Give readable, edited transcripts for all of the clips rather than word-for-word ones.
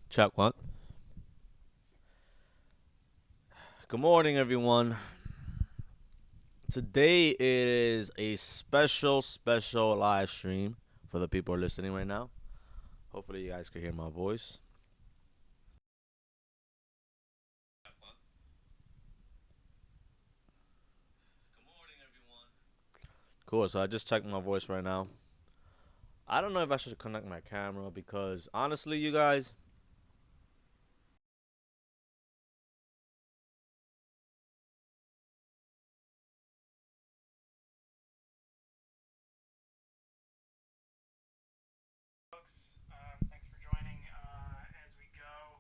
Check one. Good morning, everyone. Today is a special live stream for the people who are listening right now. Hopefully, you guys can hear my voice. Cool. So I just checked my voice right now. I don't know if I should connect my camera because honestly, you guys, Folks. Thanks for joining as we go.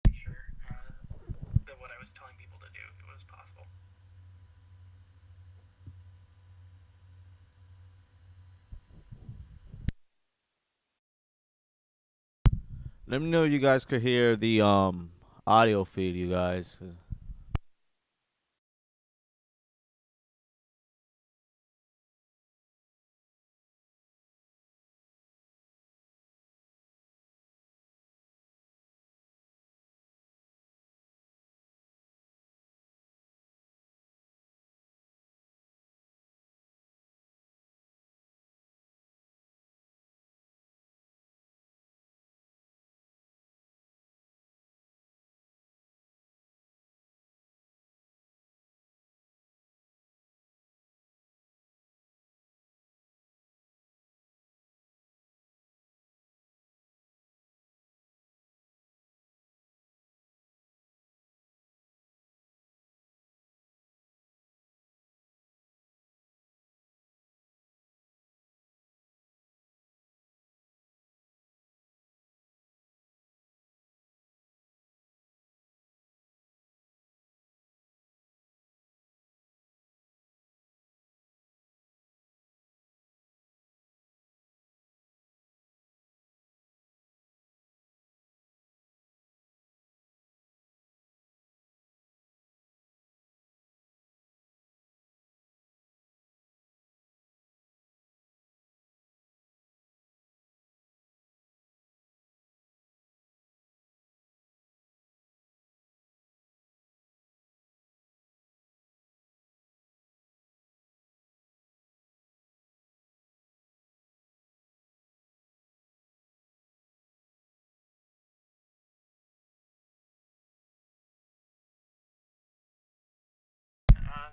Make sure that what I was telling people to do it was possible. let me know if you guys could hear the audio feed, you guys.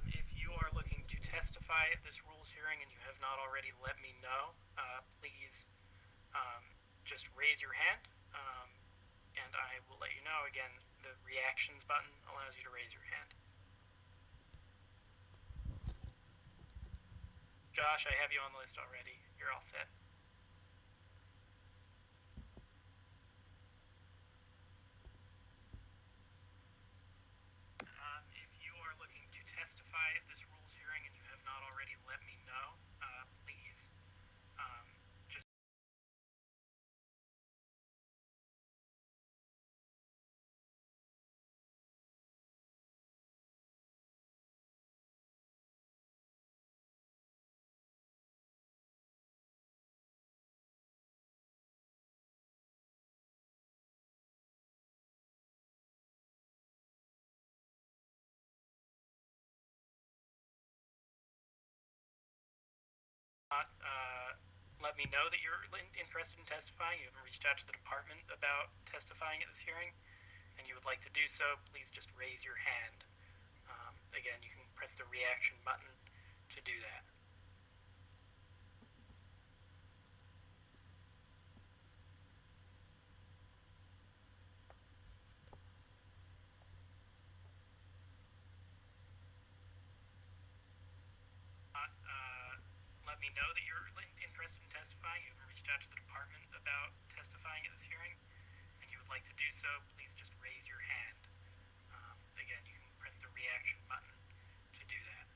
If you are looking to testify at this rules hearing and you have not already let me know, please um, just raise your hand, and I will let you know. Again, the reactions button allows you to raise your hand. Josh, I have you on the list already. You're all set. If you are looking to testify at this rules hearing and you have not already, let me know. Please just not let me know that you're interested in testifying. You haven't reached out to the department about testifying at this hearing, and you would like to do so, please just raise your hand. Again, you can press the reaction button to do that. Let me know that you're interested in testifying. You haven't reached out to the department about testifying at this hearing, and you would like to do so, please just raise your hand. Again, you can press the reaction button to do that.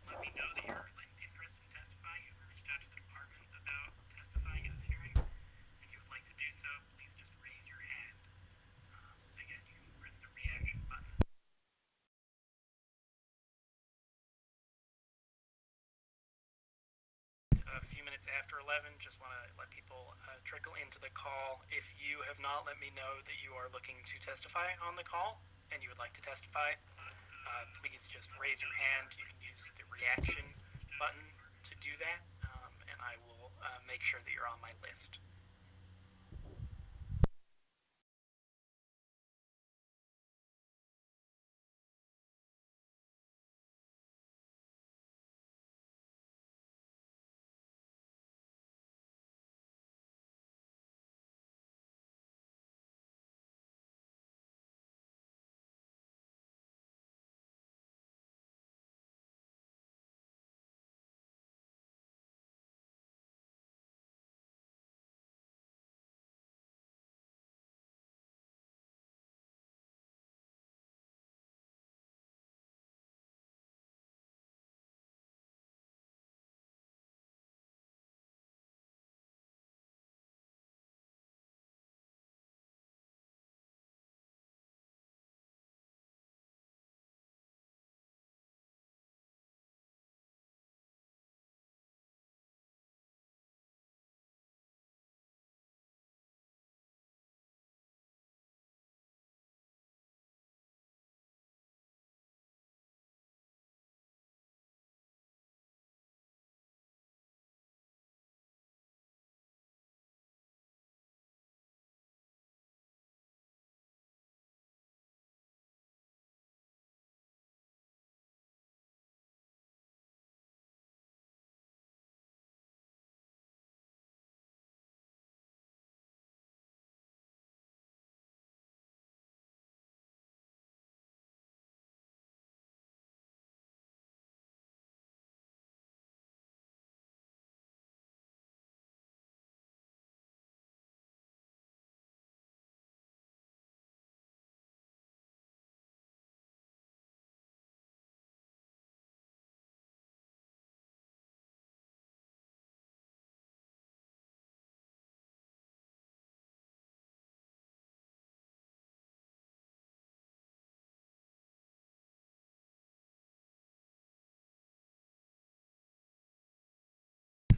Let me know that you're interested in testifying. You haven't reached out to the department about testifying at this hearing, and you would like to do so, please just raise your hand. Again, you can press the reaction button. A few minutes after 11, just want to let people trickle into the call. If you have not let me know that you are looking to testify on the call and you would like to testify, please just raise your hand. You can use the reaction button to do that, and I will make sure that you're on my list.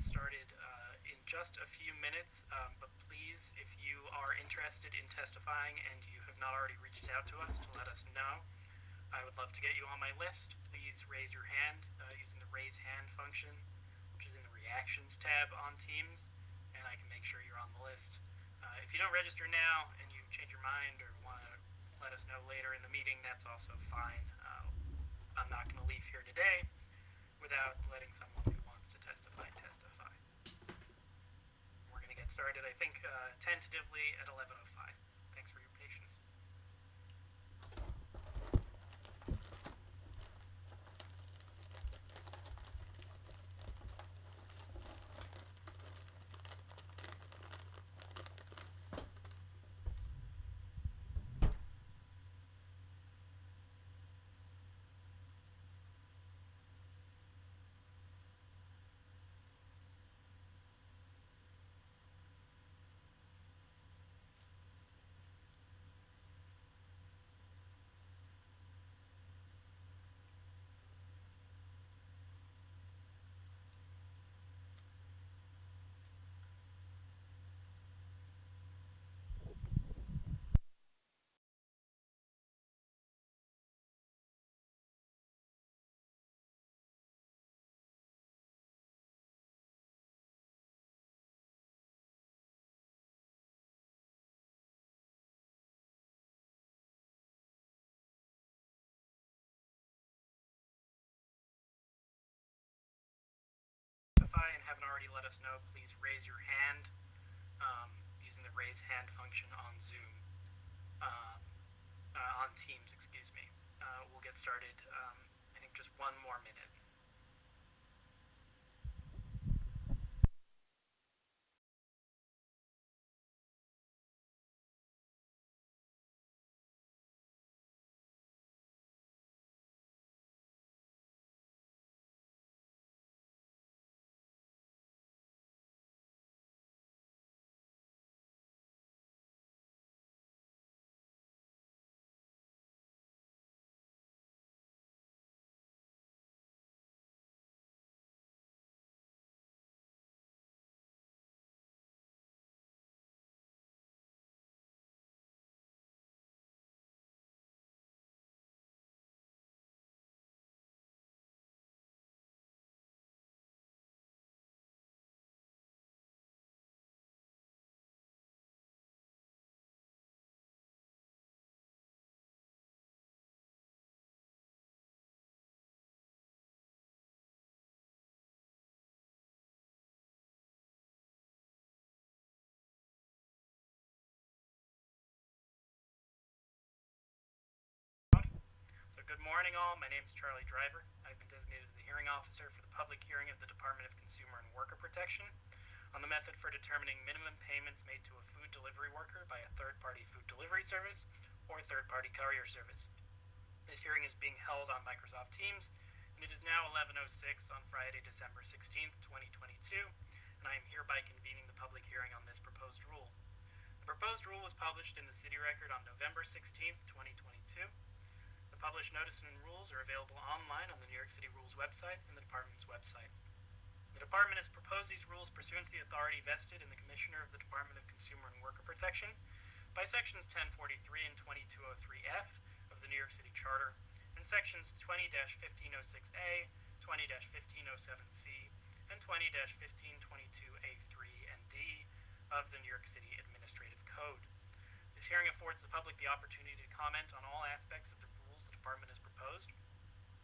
Started in just a few minutes, but please, if you are interested in testifying and you have not already reached out to us to let us know, I would love to get you on my list. Please raise your hand using the raise hand function, which is in the reactions tab on Teams. and I can make sure you're on the list. If you don't register now and you change your mind or want to let us know later in the meeting, that's also fine. I'm not going to leave here today without letting someone who wants to testify. We're going to get started, I think, tentatively at 11:05. Thanks for your patience. And haven't already let us know, please raise your hand using the raise hand function on Zoom, on Teams, excuse me. We'll get started, I think, just one more minute. So good morning all, my name is Charlie Driver. I've been designated as the hearing officer for the public hearing of the Department of Consumer and Worker Protection on the method for determining minimum payments made to a food delivery worker by a third-party food delivery service or third-party courier service. This hearing is being held on Microsoft Teams, and it is now 11:06 on Friday, December 16th, 2022, and I am hereby convening the public hearing on this proposed rule. The proposed rule was published in the City Record on November 16th, 2022. The published notice and rules are available online on the New York City Rules website and the Department's website. The Department has proposed these rules pursuant to the authority vested in the Commissioner of the Department of Consumer and Worker Protection by Sections 1043 and 2203F of the New York City Charter and Sections 20-1506A, 20-1507C, and 20-1522A3 and D of the New York City Administrative Code. This hearing affords the public the opportunity to comment on all aspects of the rules the Department has proposed.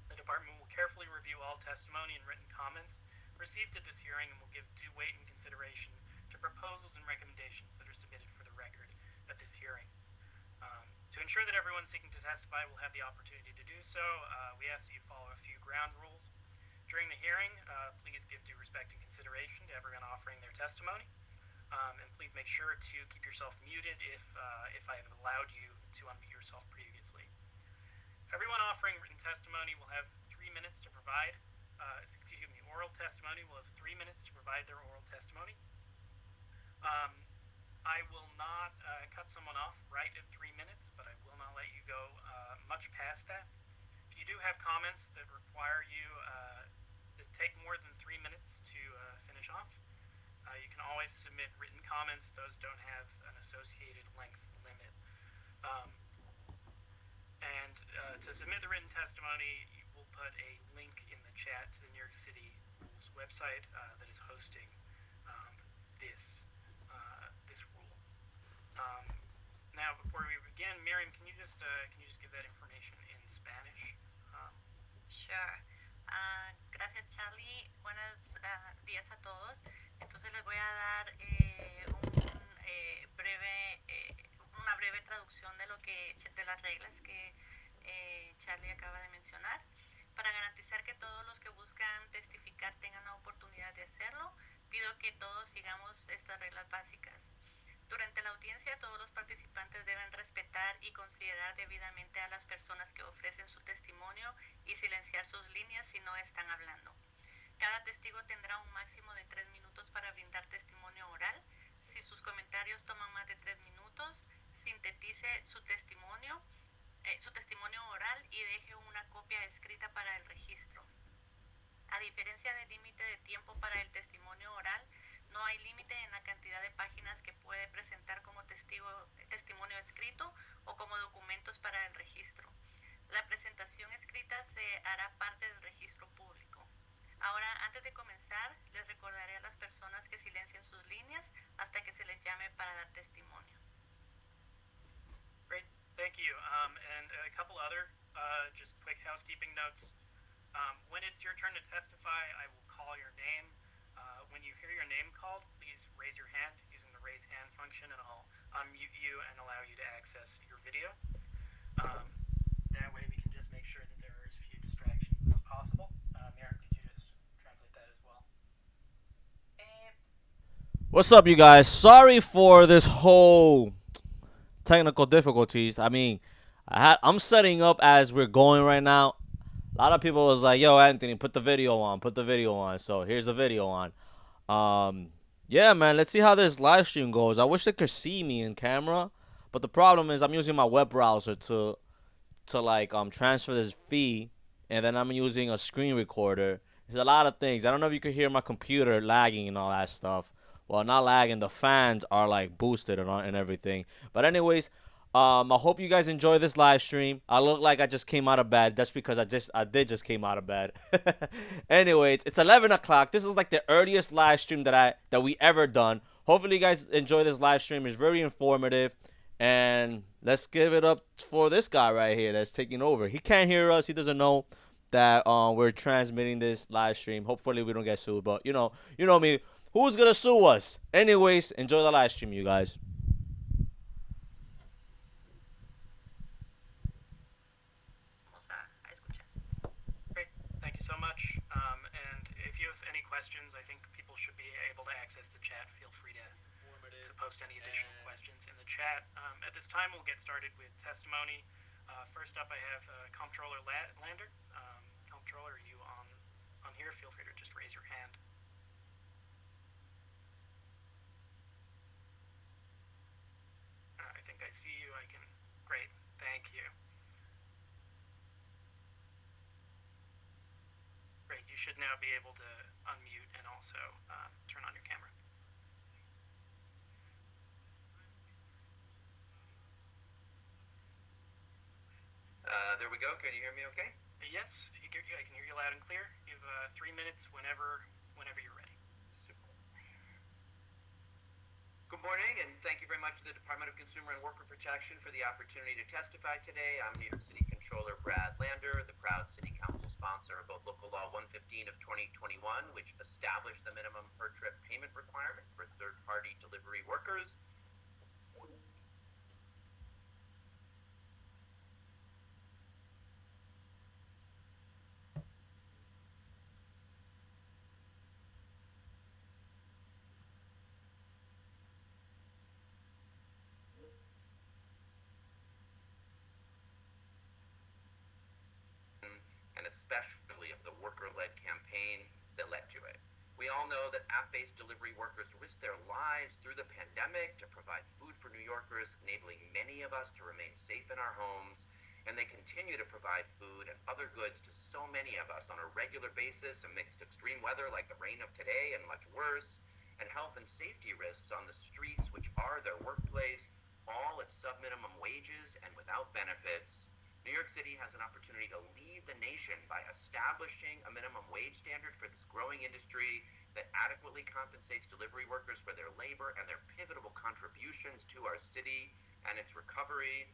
The Department will carefully review all testimony and written comments received at this hearing and will give due weight and consideration to proposals and recommendations that are submitted for the record at this hearing. To ensure that everyone seeking to testify will have the opportunity to do so, we ask that you follow a few ground rules. During the hearing, please give due respect and consideration to everyone offering their testimony. And please make sure to keep yourself muted if I have allowed you to unmute yourself previously. Everyone offering written testimony will have 3 minutes to provide. Oral testimony will have 3 minutes to provide their oral testimony. I will not cut someone off right at 3 minutes, but I will not let you go much past that. If you do have comments that require you that take more than 3 minutes to finish off, you can always submit written comments. Those don't have an associated length limit. To submit the written testimony, we'll put a link in the chat to the New York City Rules website that is hosting this rule. Now, before we begin, Miriam, can you just give that information in Spanish? Sure. Gracias, Charlie. Buenos días a todos. Entonces les voy a dar una breve traducción de las reglas que Charlie acaba de mencionar. Para garantizar que todos los que buscan testificar tengan la oportunidad de hacerlo, pido que todos sigamos estas reglas básicas. Durante la audiencia, todos los participantes deben respetar y considerar debidamente a las personas que ofrecen su testimonio y silenciar sus líneas si no están hablando. Cada testigo tendrá un máximo de 3 minutos para brindar testimonio oral. Si sus comentarios toman más de 3 minutos, sintetice su testimonio oral y deje una copia escrita para el registro. A diferencia del límite de tiempo para el testimonio oral, no hay límite en la cantidad de páginas que puede presentar como testimonio escrito o como documentos para el registro. La presentación escrita se hará parte del registro público. Ahora, antes de comenzar, les recordaré a las personas que silencien sus líneas hasta que se les llame para dar testimonio. Great, thank you. And a couple other just quick housekeeping notes. When it's your turn to testify, I will call your name. When you hear your name called, please raise your hand using the raise hand function, and I'll unmute you and allow you to access your video. That way we can just make sure that there are as few distractions as possible. Miriam, could you just translate that as well? What's up, you guys? Sorry for this whole technical difficulties. I mean, I'm setting up as we're going right now. A lot of people was like, "Yo, Anthony, put the video on. Put the video on." So here's the video on. Yeah, man. Let's see how this live stream goes. I wish they could see me in camera, but the problem is I'm using my web browser to like transfer this feed, and then I'm using a screen recorder. There's a lot of things. I don't know if you could hear my computer lagging and all that stuff. Well, not lagging. The fans are like boosted and everything. But anyways, I hope you guys enjoy this live stream. I look like I just came out of bed. That's because I did just came out of bed. Anyways, it's 11 o'clock. This is like the earliest live stream that we ever done. Hopefully you guys enjoy this live stream. It's very informative. And let's give it up for this guy right here that's taking over. He can't hear us. He doesn't know that we're transmitting this live stream. Hopefully we don't get sued. But you know me. Who's gonna sue us? Anyways, enjoy the live stream, you guys. Great, thank you so much. And if you have any questions, I think people should be able to access the chat. Feel free to post any additional questions in the chat. At this time, we'll get started with testimony. First up, I have Comptroller Lander. Comptroller, are you on here? Feel free to just raise your hand. I think I see you. Great, thank you. Great, you should now be able to unmute and also turn on your camera. There we go. Can you hear me okay? Yes, I can hear you loud and clear. You have 3 minutes whenever you're ready. Super. Good morning, and thank you very much to the Department of Consumer and Worker Protection for the opportunity to testify today. I'm New York City Controller Brad Lander, the proud City Council sponsor of both Local Law 115 of 2021, which established the minimum per-trip payment requirement for third-party delivery workers, and especially of the worker-led campaign that led to it. We all know that app-based delivery workers risked their lives through the pandemic to provide food for New Yorkers, enabling many of us to remain safe in our homes, and they continue to provide food and other goods to so many of us on a regular basis amidst extreme weather like the rain of today and much worse, and health and safety risks on the streets, which are their workplace, all at sub-minimum wages and without benefits. New York City has an opportunity to lead the nation by establishing a minimum wage standard for this growing industry that adequately compensates delivery workers for their labor and their pivotal contributions to our city and its recovery.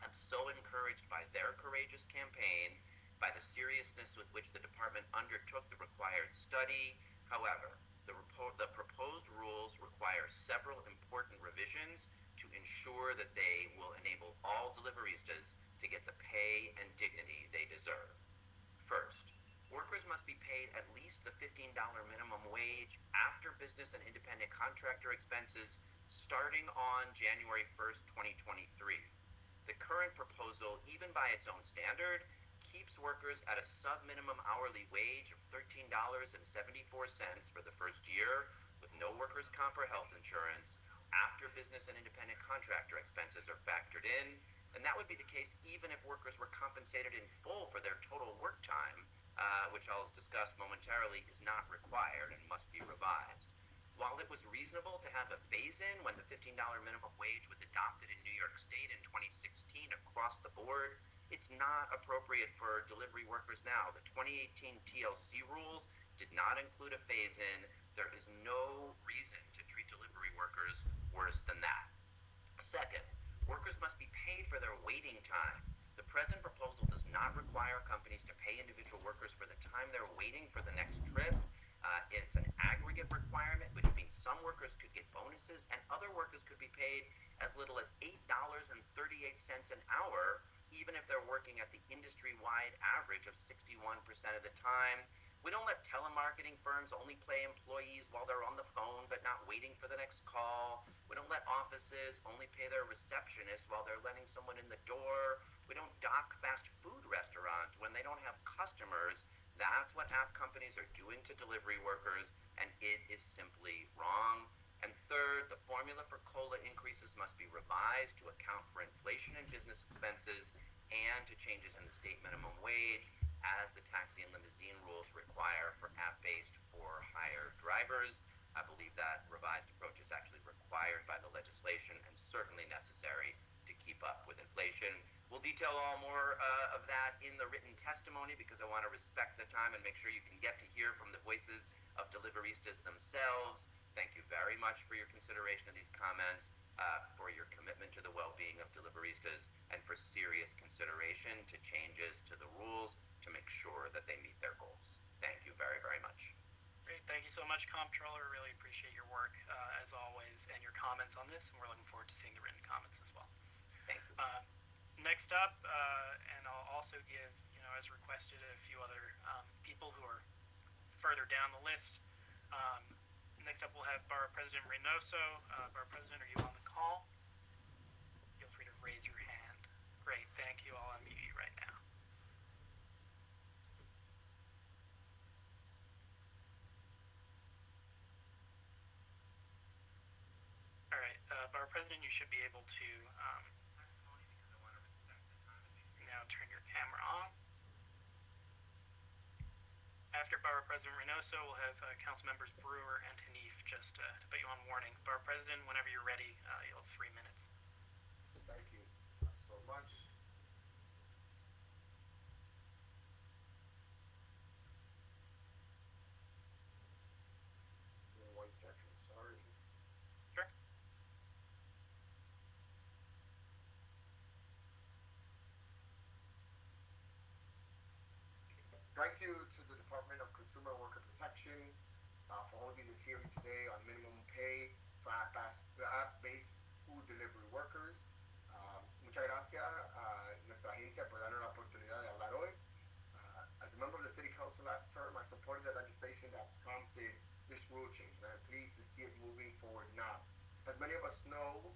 I'm so encouraged by their courageous campaign, by the seriousness with which the department undertook the required study. However, the proposed rules require several important revisions to ensure that they will enable all deliveristas to get the pay and dignity they deserve. First, workers must be paid at least the $15 minimum wage after business and independent contractor expenses starting on January 1st, 2023. The current proposal, even by its own standard, keeps workers at a sub-minimum hourly wage of $13.74 for the first year, with no workers' comp or health insurance, after business and independent contractor expenses are factored in, and that would be the case even if workers were compensated in full for their total work time, which I'll discuss momentarily is not required and must be revised. While it was reasonable to have a phase-in when the $15 minimum wage was adopted in New York State in 2016 across the board, it's not appropriate for delivery workers now. The 2018 TLC rules did not include a phase-in. There is no reason to treat delivery workers worse than that. Second, workers must be paid for their waiting time. The present proposal does not require companies to pay individual workers for the time they're waiting for the next trip. It's an aggregate requirement, which means some workers could get bonuses and other workers could be paid as little as $8.38 an hour, even if they're working at the industry-wide average of 61% of the time. We don't let telemarketing firms only pay employees while they're on the phone but not waiting for the next call. We don't let offices only pay their receptionists while they're letting someone in the door. We don't dock fast food restaurants when they don't have customers. That's what app companies are doing to delivery workers, and it is simply wrong. And third, the formula for COLA increases must be revised to account for inflation in business expenses and to changes in the state minimum wage, as the taxi and limousine rules require for app-based for hire drivers. I believe that revised approach is actually required by the legislation and certainly necessary to keep up with inflation. We'll detail all more of that in the written testimony because I want to respect the time and make sure you can get to hear from the voices of deliveristas themselves. Thank you very much for your consideration of these comments, for your commitment to the well-being of deliveristas, and for serious consideration to changes to the rules to make sure that they meet their goals. Thank you very, very much. Great, thank you so much, Comptroller. Really appreciate your work as always and your comments on this, and we're looking forward to seeing the written comments as well. Thank you. Next up, and I'll also give, as requested, a few other people who are further down the list. Next up, we'll have Borough President Reynoso. Borough President, are you on the call? Feel free to raise your hand. Great, thank you. I'll unmute you right now. All right, Borough President, you should be able to now turn your camera on. After Borough President Reynoso, we'll have Council Members Brewer and Hanif just to put you on warning. Borough President, whenever you're ready, you'll have 3 minutes. Thank you so much. Give me 1 second, sorry. Sure. Thank you to the Department of Consumer and Worker Protection for holding this hearing today on minimum pay for app-based food delivery workers. Muchas gracias a nuestra agencia por darnos la oportunidad de hablar hoy. As a member of the City Council last term, I supported the legislation that prompted this rule change, and I'm pleased to see it moving forward now. As many of us know,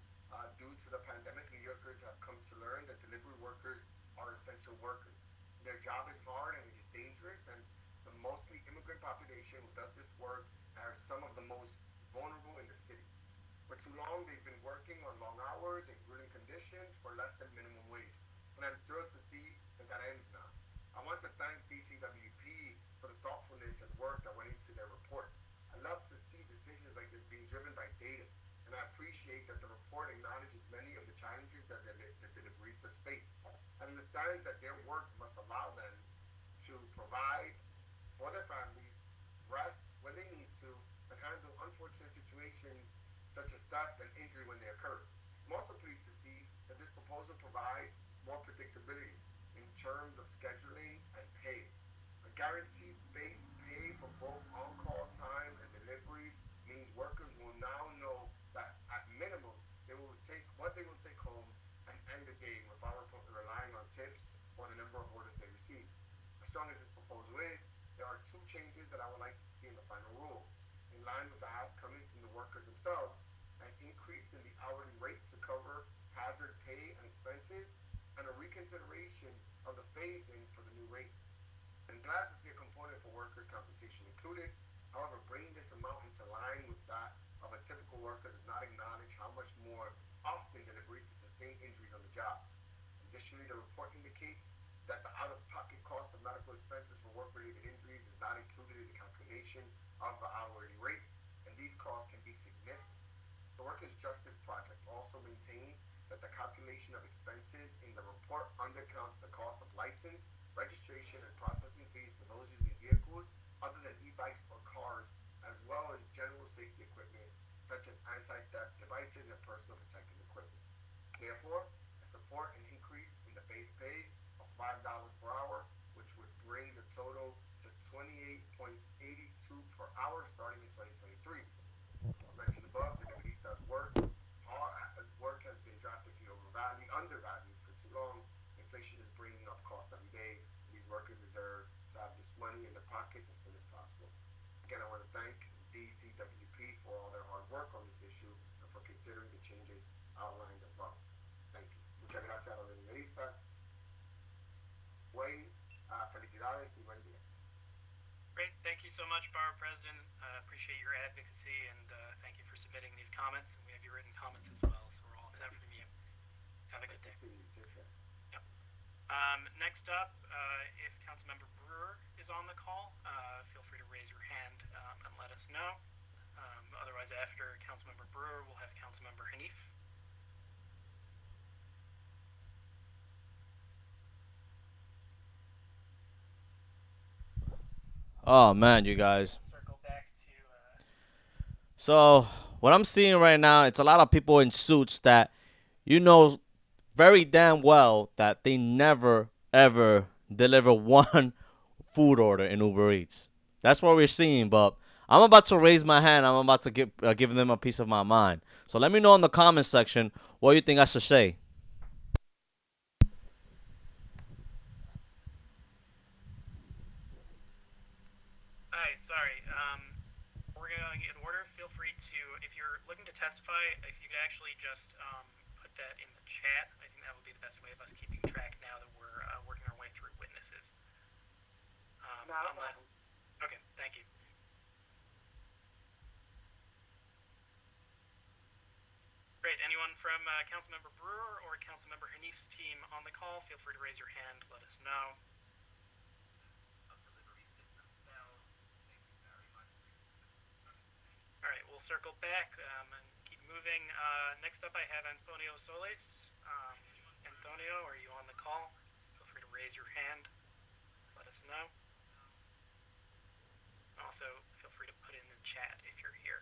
due to the pandemic, New Yorkers have come to learn that delivery workers are essential workers. Their job is hard and it is dangerous, and the mostly immigrant population who does this work are some of the most vulnerable in the city. For too long, they've been working on long hours in grueling conditions for less than minimum wage, and I'm thrilled to see that that ends now. I want to thank DCWP for the thoughtfulness and work that went into their report. I love to see decisions like this being driven by data, and I appreciate that the report acknowledges many of the challenges that the deliveristas face. and understanding that their work must allow them to provide for their families, rest when they need to, and handle unfortunate situations such as theft and injury when they occur. I'm also pleased to see that this proposal provides more predictability in terms of scheduling and pay. A guaranteed base pay for both on-call time and deliveries means workers will now know that at minimum they will take what they will take home and end the day without relying on tips or the number of orders they receive. As strong as this proposal is, there are two changes that I would like to see in the final rule. In line with the ask coming from the workers themselves, an increase in the hourly rate to cover hazard pay and expenses, and a reconsideration of the phasing for the new rate. I'm glad to see a component for workers' compensation included. However, bringing this amount into line with that of a typical worker does not acknowledge how much more often than agrees to sustain injuries on the job. Additionally, the report indicates that the out-of-pocket cost of medical expenses for work-related injuries is not included in the calculation of the hourly rate, and these costs can be significant. The Workers' Justice Project also maintains that the calculation of expenses in the report undercounts the cost of license, registration, and processing fees for those using vehicles other than e-bikes or cars, as well as general safety equipment such as anti-theft devices and personal protective equipment. Therefore, I support an increase in the base pay of $5 per hour, which would bring the total to 28.82 per hour starting in 2023. As mentioned above, the Liberistas work has been drastically undervalued for too long. Inflation is bringing up costs every day, and these workers deserve to have this money in their pockets as soon as possible. Again, I want to thank DCWP for all their hard work on this issue and for considering the changes outlined above. Thank you. Muchas gracias a los liberistas. Felicidades y buen día. Great. Thank you so much, Borough President. Appreciate your advocacy, and thank you for submitting these comments. And we have your written comments as well, so we're all set from you. Have a good day. Yep. Next up, if Councilmember Brewer is on the call, feel free to raise your hand and let us know. Otherwise, after Councilmember Brewer, we'll have Councilmember Hanif. Oh man, you guys. Circle back to So what I'm seeing right now, it's a lot of people in suits that you know very damn well that they never ever deliver one food order in Uber Eats. That's what we're seeing. But I'm about to raise my hand. I'm about to give them a piece of my mind. So let me know in the comment section what you think I should say. Hi, sorry. We're going in order. Feel free to, if you're looking to testify, if you could actually just put that in the chat. I think that would be the best way of us keeping track now that we're working our way through witnesses. Okay, thank you. Great. Anyone from Councilmember Brewer or Councilmember Hanif's team on the call, feel free to raise your hand. Let us know. All right, we'll circle back and keep moving. Next up, I have Antonio Solis. Antonio, are you on the call? Feel free to raise your hand. Let us know. Also, feel free to put in the chat if you're here.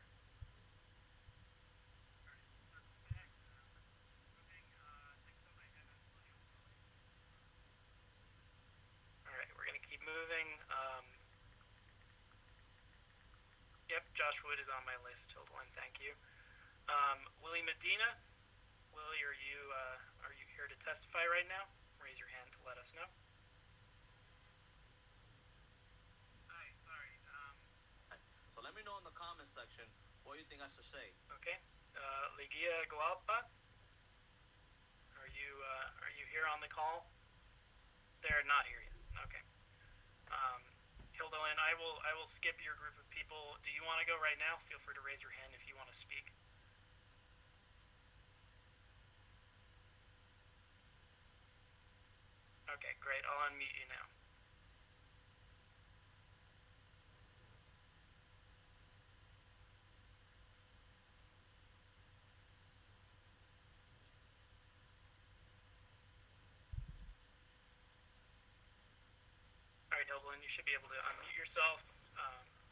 All right, we're going to keep moving. Yep, Josh Wood is on my list. Hold on, thank you. Willie Medina. Willie, are you here to testify right now? Raise your hand to let us know. Hi, sorry. So let me know in the comment section what you think I should say. Okay. Ligia Glaupa. Are you here on the call? They're not here yet. Okay. Hilda Lynn, I will skip your group of people. Do you want to go right now? Feel free to raise your hand if you want to speak. Okay, great. I'll unmute you now. Holden, you should be able to unmute yourself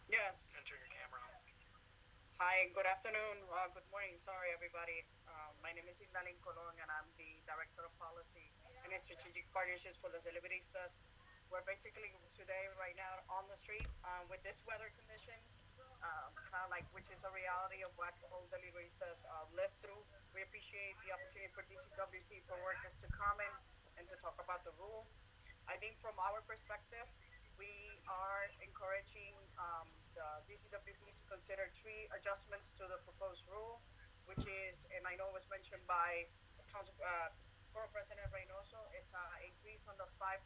Yes. and turn your camera on. Hi, good afternoon. Good morning. Sorry, everybody. My name is Indalin Colon, and I'm the Director of Policy and Strategic Partnerships for Los Deliveristas. We're basically today, right now, on the street with this weather condition, kind of like which is a reality of what all deliveristas live through. We appreciate the opportunity for DCWP for workers to comment and to talk about the rule. I think from our perspective, we are encouraging the DCWP to consider three adjustments to the proposed rule, which is, and I know it was mentioned by Council Borough President Reynoso, it's an increase on the $5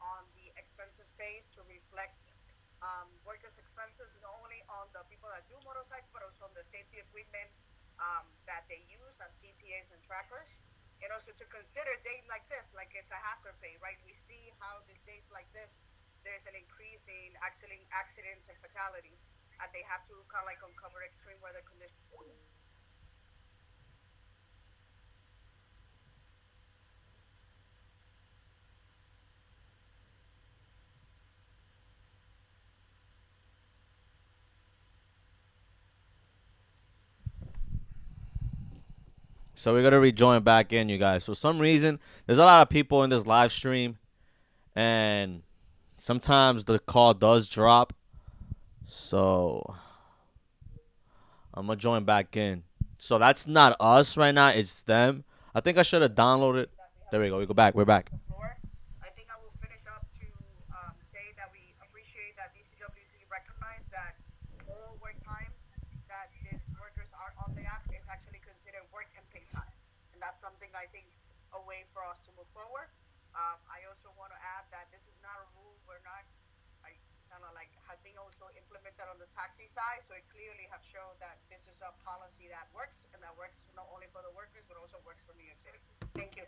on the expenses pays to reflect workers' expenses, not only on the people that do motorcycle, but also on the safety equipment that they use as GPAs and trackers. And also to consider days like this, like it's a hazard pay, right? We see how these days like this, there's an increase in actually accidents and fatalities, and they have to kind of like uncover extreme weather conditions. So we're gonna rejoin back in, you guys. For some reason, there's a lot of people in this live stream, and sometimes the call does drop. So I'm gonna join back in. So that's not us right now; it's them. I think I should have downloaded. There we go. We go back. We're back. I think I will finish up to say that we appreciate that DCWP recognize that all work time that these workers are on the app is actually considered work and pay time. And that's something I think a way for us to move forward. I also want to add that this is not a rule. We're not, I kind of like, has been also implemented on the taxi side. So it clearly have shown that this is a policy that works and that works not only for the workers, but also works for New York City. Thank you.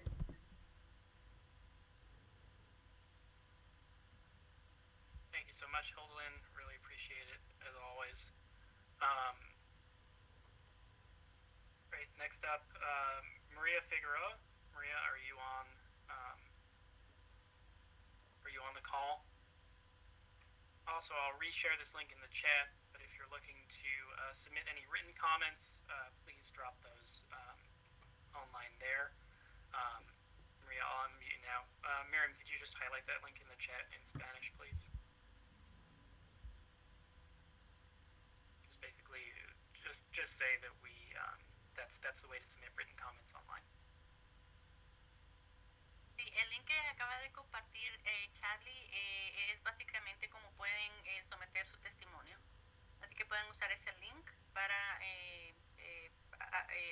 Thank you so much, Holden. Really appreciate it, as always. Great. Next up, Maria Figueroa. Maria, are you on the call? Also, I'll reshare this link in the chat, but if you're looking to submit any written comments, please drop those online there. Maria, I'll unmute you now. Miriam, could you just highlight that link in the chat in Spanish, please? Just basically, just say that we that's the way to submit written comments online. Sí, el link que acaba de compartir Charlie es básicamente como pueden someter su testimonio. Así que pueden usar ese link para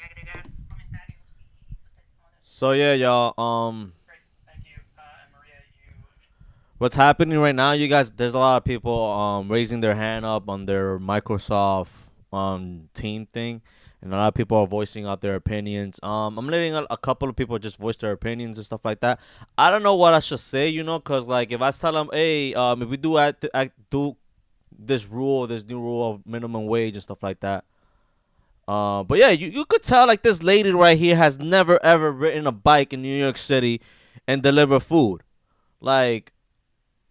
agregar sus comentarios y su testimonio. So yeah, y'all. Great, thank you. And Maria, What's happening right now, you guys? There's a lot of people raising their hand up on their Microsoft team thing, and a lot of people are voicing out their opinions. I'm letting a couple of people just voice their opinions and stuff like that. I don't know what I should say, cause like if I tell them, hey, if we do this rule, this new rule of minimum wage and stuff like that. But yeah, you could tell like this lady right here has never ever ridden a bike in New York City and deliver food. Like,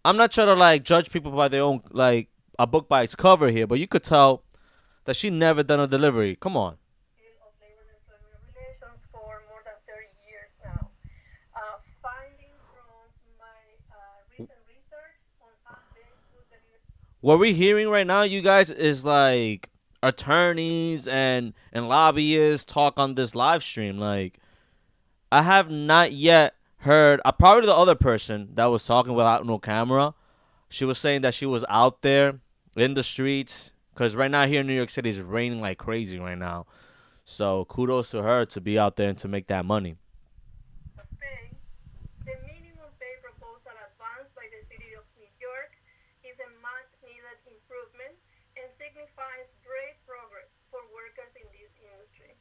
I'm not trying to like judge people by their own like a book by its cover here, but you could tell that she never done a delivery. Come on. Of labor and employment relations for more than 30 years now. Finding from my recent research on app-based food delivery. What we're hearing right now, you guys, is like attorneys and lobbyists talk on this live stream. Like, I have not yet heard. Probably the other person that was talking without no camera. She was saying that she was out there in the streets. Because right now here in New York City, it's raining like crazy right now. So kudos to her to be out there and to make that money. Pay, the minimum pay proposal advanced by the City of New York is a much-needed improvement and signifies great progress for workers in this industry.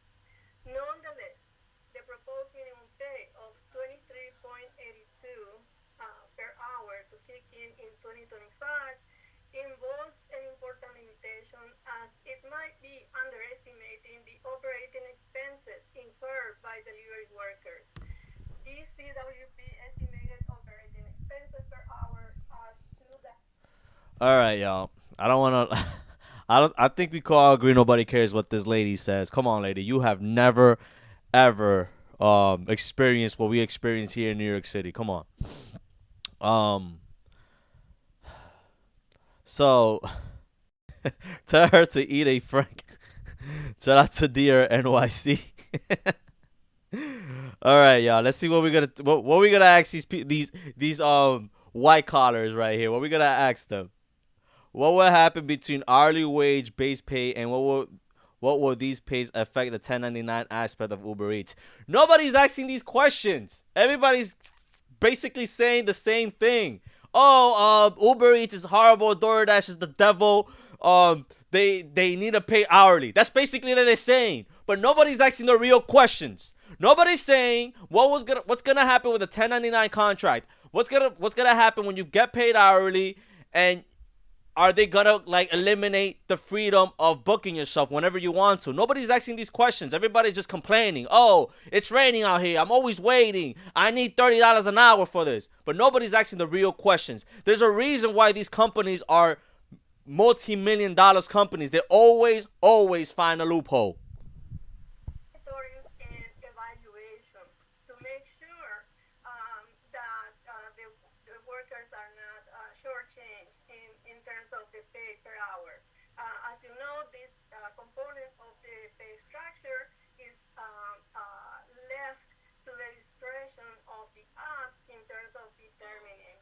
Nonetheless, the proposed minimum pay of $23.82 per hour to kick in 2025 involves an important limitation as it might be underestimating the operating expenses incurred by delivery workers. All right, y'all. I don't want to. I don't. I think we can all agree nobody cares what this lady says. Come on, lady. You have never, ever experienced what we experience here in New York City. Come on. Um. So tell her to eat a frank. Shout out to Dear NYC. All right, y'all. Let's see what we gonna ask these white collars right here. What we gonna ask them? What will happen between hourly wage, base pay, and what will these pays affect the 1099 aspect of Uber Eats? Nobody's asking these questions. Everybody's basically saying the same thing. Oh, Uber Eats is horrible. DoorDash is the devil. They need to pay hourly. That's basically what they're saying. But nobody's asking the real questions. Nobody's saying what's gonna happen with a 1099 contract. What's gonna happen when you get paid hourly, and are they gonna like eliminate the freedom of booking yourself whenever you want to? Nobody's asking these questions. Everybody's just complaining. Oh, it's raining out here. I'm always waiting. I need $30 an hour for this. But nobody's asking the real questions. There's a reason why these companies are multi-million dollars companies. They always find a loophole. Monitoring and evaluation to make sure that the workers are not shortchanged in terms of the pay per hour. As you know, this component of the pay structure is left to the discretion of the apps in terms of determining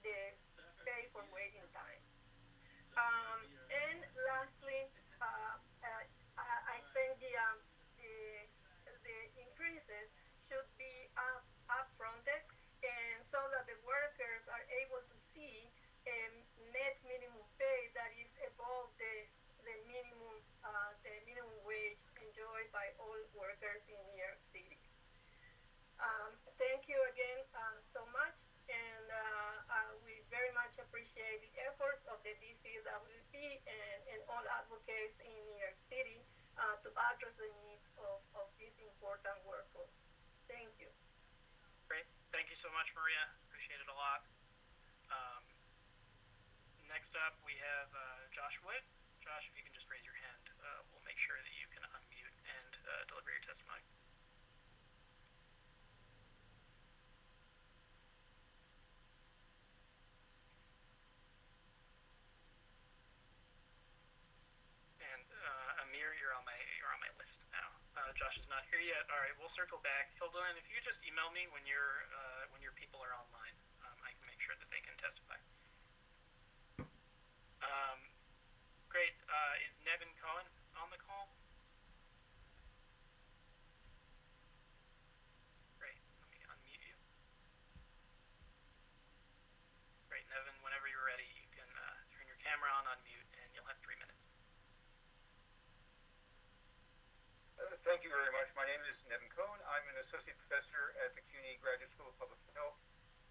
the pay for waiting time. And lastly, I think the increases should be upfronted, and so that the workers are able to see a net minimum pay that is above the minimum wage enjoyed by all workers in New York City. Thank you again so much, and we very much appreciate the efforts of the DCWP and all advocates in New York City to address the needs of this important workforce. Thank you. Great. Thank you so much, Maria. Appreciate it a lot. Next up, we have Josh Wood. Josh, if you can just raise your hand, we'll make sure that you can unmute and deliver your testimony. And Amir, you're on my list now. Josh is not here yet. All right, we'll circle back. Hilda, if you could just email me when your people are online, I can make sure that they can testify. Great. Is Nevin Cohen on the call? Great. Let me unmute you. Great, Nevin. Whenever you're ready, you can turn your camera on, unmute, and you'll have 3 minutes. Thank you very much. My name is Nevin Cohen. I'm an associate professor at the CUNY Graduate School of Public Health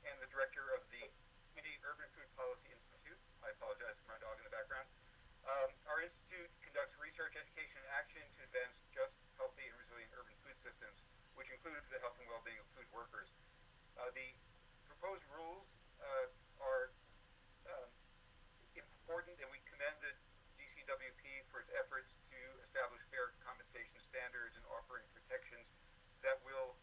and the director of the Community Urban Food Policy Institute. I apologize for my dog in the background. Our institute conducts research, education, and action to advance just, healthy, and resilient urban food systems, which includes the health and well-being of food workers. The proposed rules are important, and we commend the DCWP for its efforts to establish fair compensation standards and offering protections that will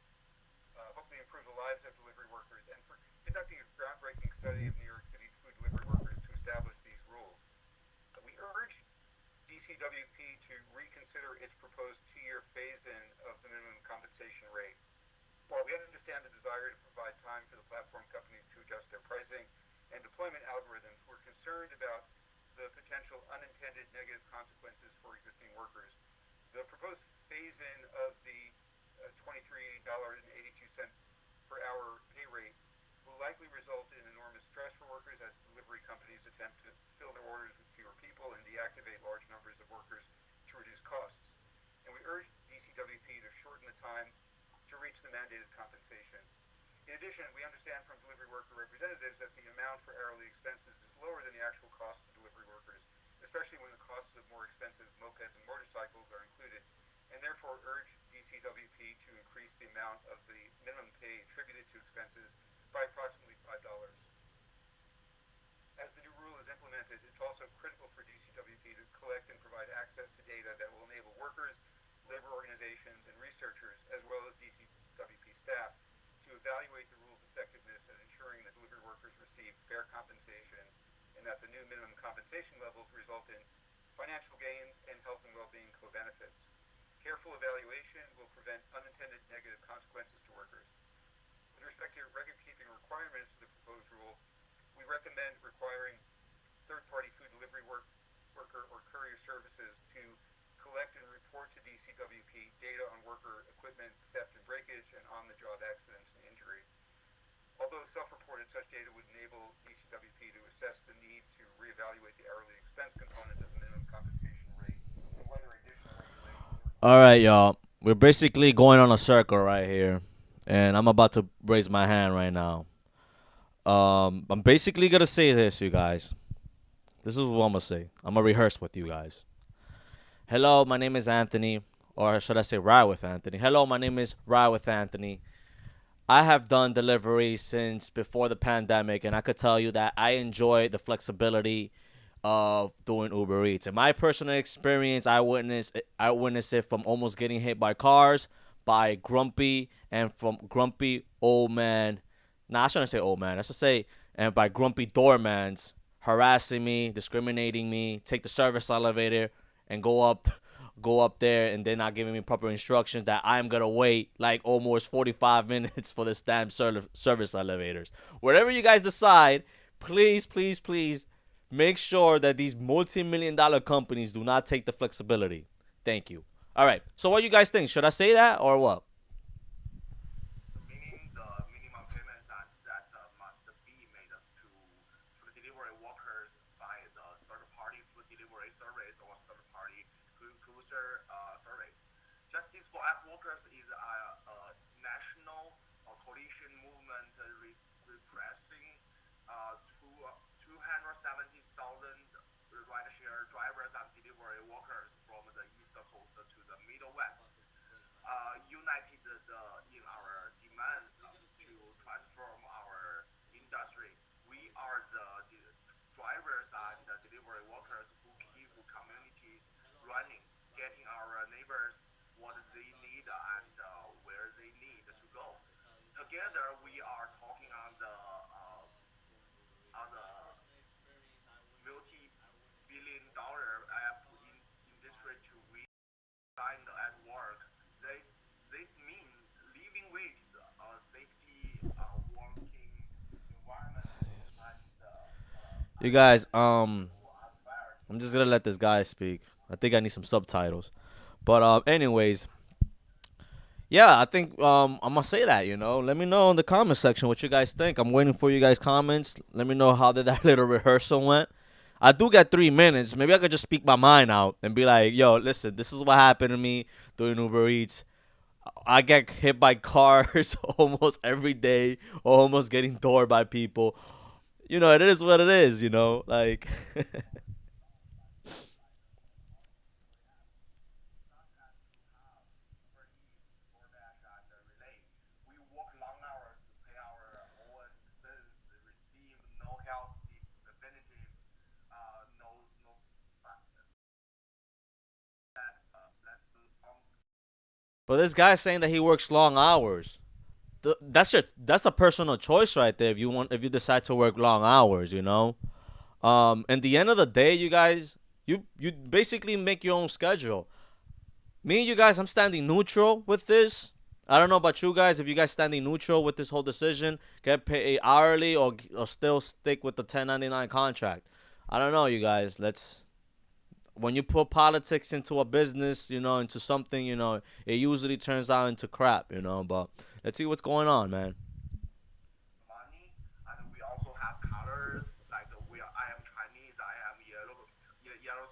hopefully improve the lives of delivery workers, and for conducting a groundbreaking study of New York City's food delivery workers to establish these rules. We urge DCWP to reconsider its proposed 2-year phase-in of the minimum compensation rate. While we understand the desire to provide time for the platform companies to adjust their pricing and deployment algorithms, we're concerned about the potential unintended negative consequences for existing workers. The proposed phase-in of the $23.82 per hour pay rate will likely result in enormous stress for workers as delivery companies attempt to fill their orders with fewer people and deactivate large numbers of workers to reduce costs. And we urge DCWP to shorten the time to reach the mandated compensation. In addition, we understand from delivery worker representatives that the amount for hourly expenses is lower than the actual cost of delivery workers, especially when the costs of more expensive mopeds and motorcycles are included, and therefore urge DCWP to increase the amount of the minimum pay attributed to expenses by approximately $5. As the new rule is implemented noted, it's also critical for DCWP to collect and provide access to data that will enable workers, labor organizations, and researchers, as well as DCWP staff, to evaluate the rule's effectiveness in ensuring that delivery workers receive fair compensation and that the new minimum compensation levels result in financial gains and health and well-being co-benefits. Careful evaluation will prevent unintended negative consequences to workers. With respect to record-keeping requirements of the proposed rule, we recommend requiring third-party food delivery worker or courier services to collect and report to DCWP data on worker equipment theft and breakage and on-the-job accidents and injury. Although self-reported, such data would enable DCWP to assess the need to reevaluate the hourly expense component of the minimum compensation rate and whether additional regulations. All right, y'all. We're basically going on a circle right here, and I'm about to raise my hand right now. I'm basically gonna say this, you guys. This is what I'm gonna say. I'm gonna rehearse with you guys. Hello, my name is Anthony, or should I say Ride with Anthony? Hello, my name is Ride with Anthony. I have done delivery since before the pandemic, and I could tell you that I enjoy the flexibility of doing Uber Eats. In my personal experience, I witnessed it from almost getting hit by cars, by grumpy, and from grumpy old man. Nah, I shouldn't say old man. I should say, and by grumpy doormans harassing me, discriminating me, take the service elevator and go up there, and they're not giving me proper instructions that I'm gonna wait like almost 45 minutes for this damn service elevators. Whatever you guys decide, please, please, please make sure that these multi-million-dollar companies do not take the flexibility. Thank you. All right. So what you guys think? Should I say that or what? Meaning the minimum payments that must be made to food delivery workers by the third-party food delivery service or third-party cruiser service. Justice for App Workers is a national coalition movement repressing 270,000 rideshare drivers and delivery workers from the East Coast to the Middle West. United in our demands to transform our industry. We are the drivers and the delivery workers who keep communities running, getting our neighbors what they need and where they need to go. Together, we are talking on the multi-billion-dollar app industry to redesign at work. This means living wages, safety, working environment, and You guys, I'm just gonna let this guy speak. I think I need some subtitles. But anyways, yeah, I think I'm gonna say that. Let me know in the comment section what you guys think. I'm waiting for you guys' comments. Let me know how did that little rehearsal went. I do get 3 minutes. Maybe I could just speak my mind out and be like, "Yo, listen, this is what happened to me doing Uber Eats. I get hit by cars almost every day, or almost getting doored by people. It is what it is. Like." we work long hours to pay our own expenses, receive no health benefits, no But this guy's saying that he works long hours. That's a personal choice right there. If you decide to work long hours. At the end of the day, you guys, you basically make your own schedule. Me and you guys, I'm standing neutral with this. I don't know about you guys. If you guys standing neutral with this whole decision, get paid hourly or still stick with the 1099 contract. I don't know, you guys. When you put politics into a business, into something, it usually turns out into crap, But let's see what's going on, man. money, and we also have colors like I am Chinese, I am yellow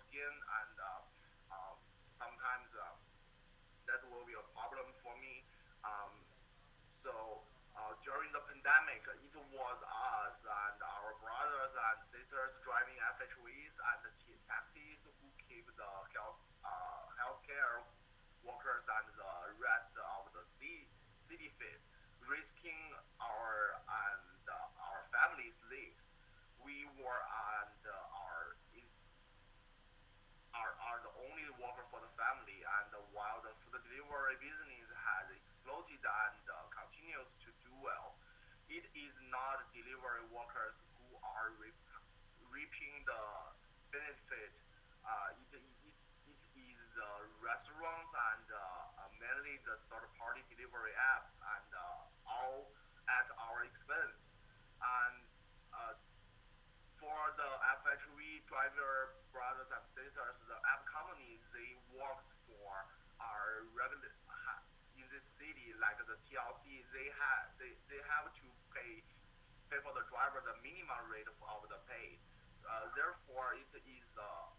skin, and sometimes that will be a problem for me. Um, so during the pandemic, it was us and our brothers and sisters driving FHVs and taxis who keep the healthcare workers and the rest of the city fit, risking our families' lives. We were and our the delivery business has exploded and continues to do well. It is not delivery workers who are reaping the benefit. It is the restaurants and mainly the third-party delivery apps and all at our expense. And for the FHV driver brothers and sisters, the app companies they work for are regular in this city like the TLC. They have to pay for the driver the minimum rate of the pay. Therefore, it is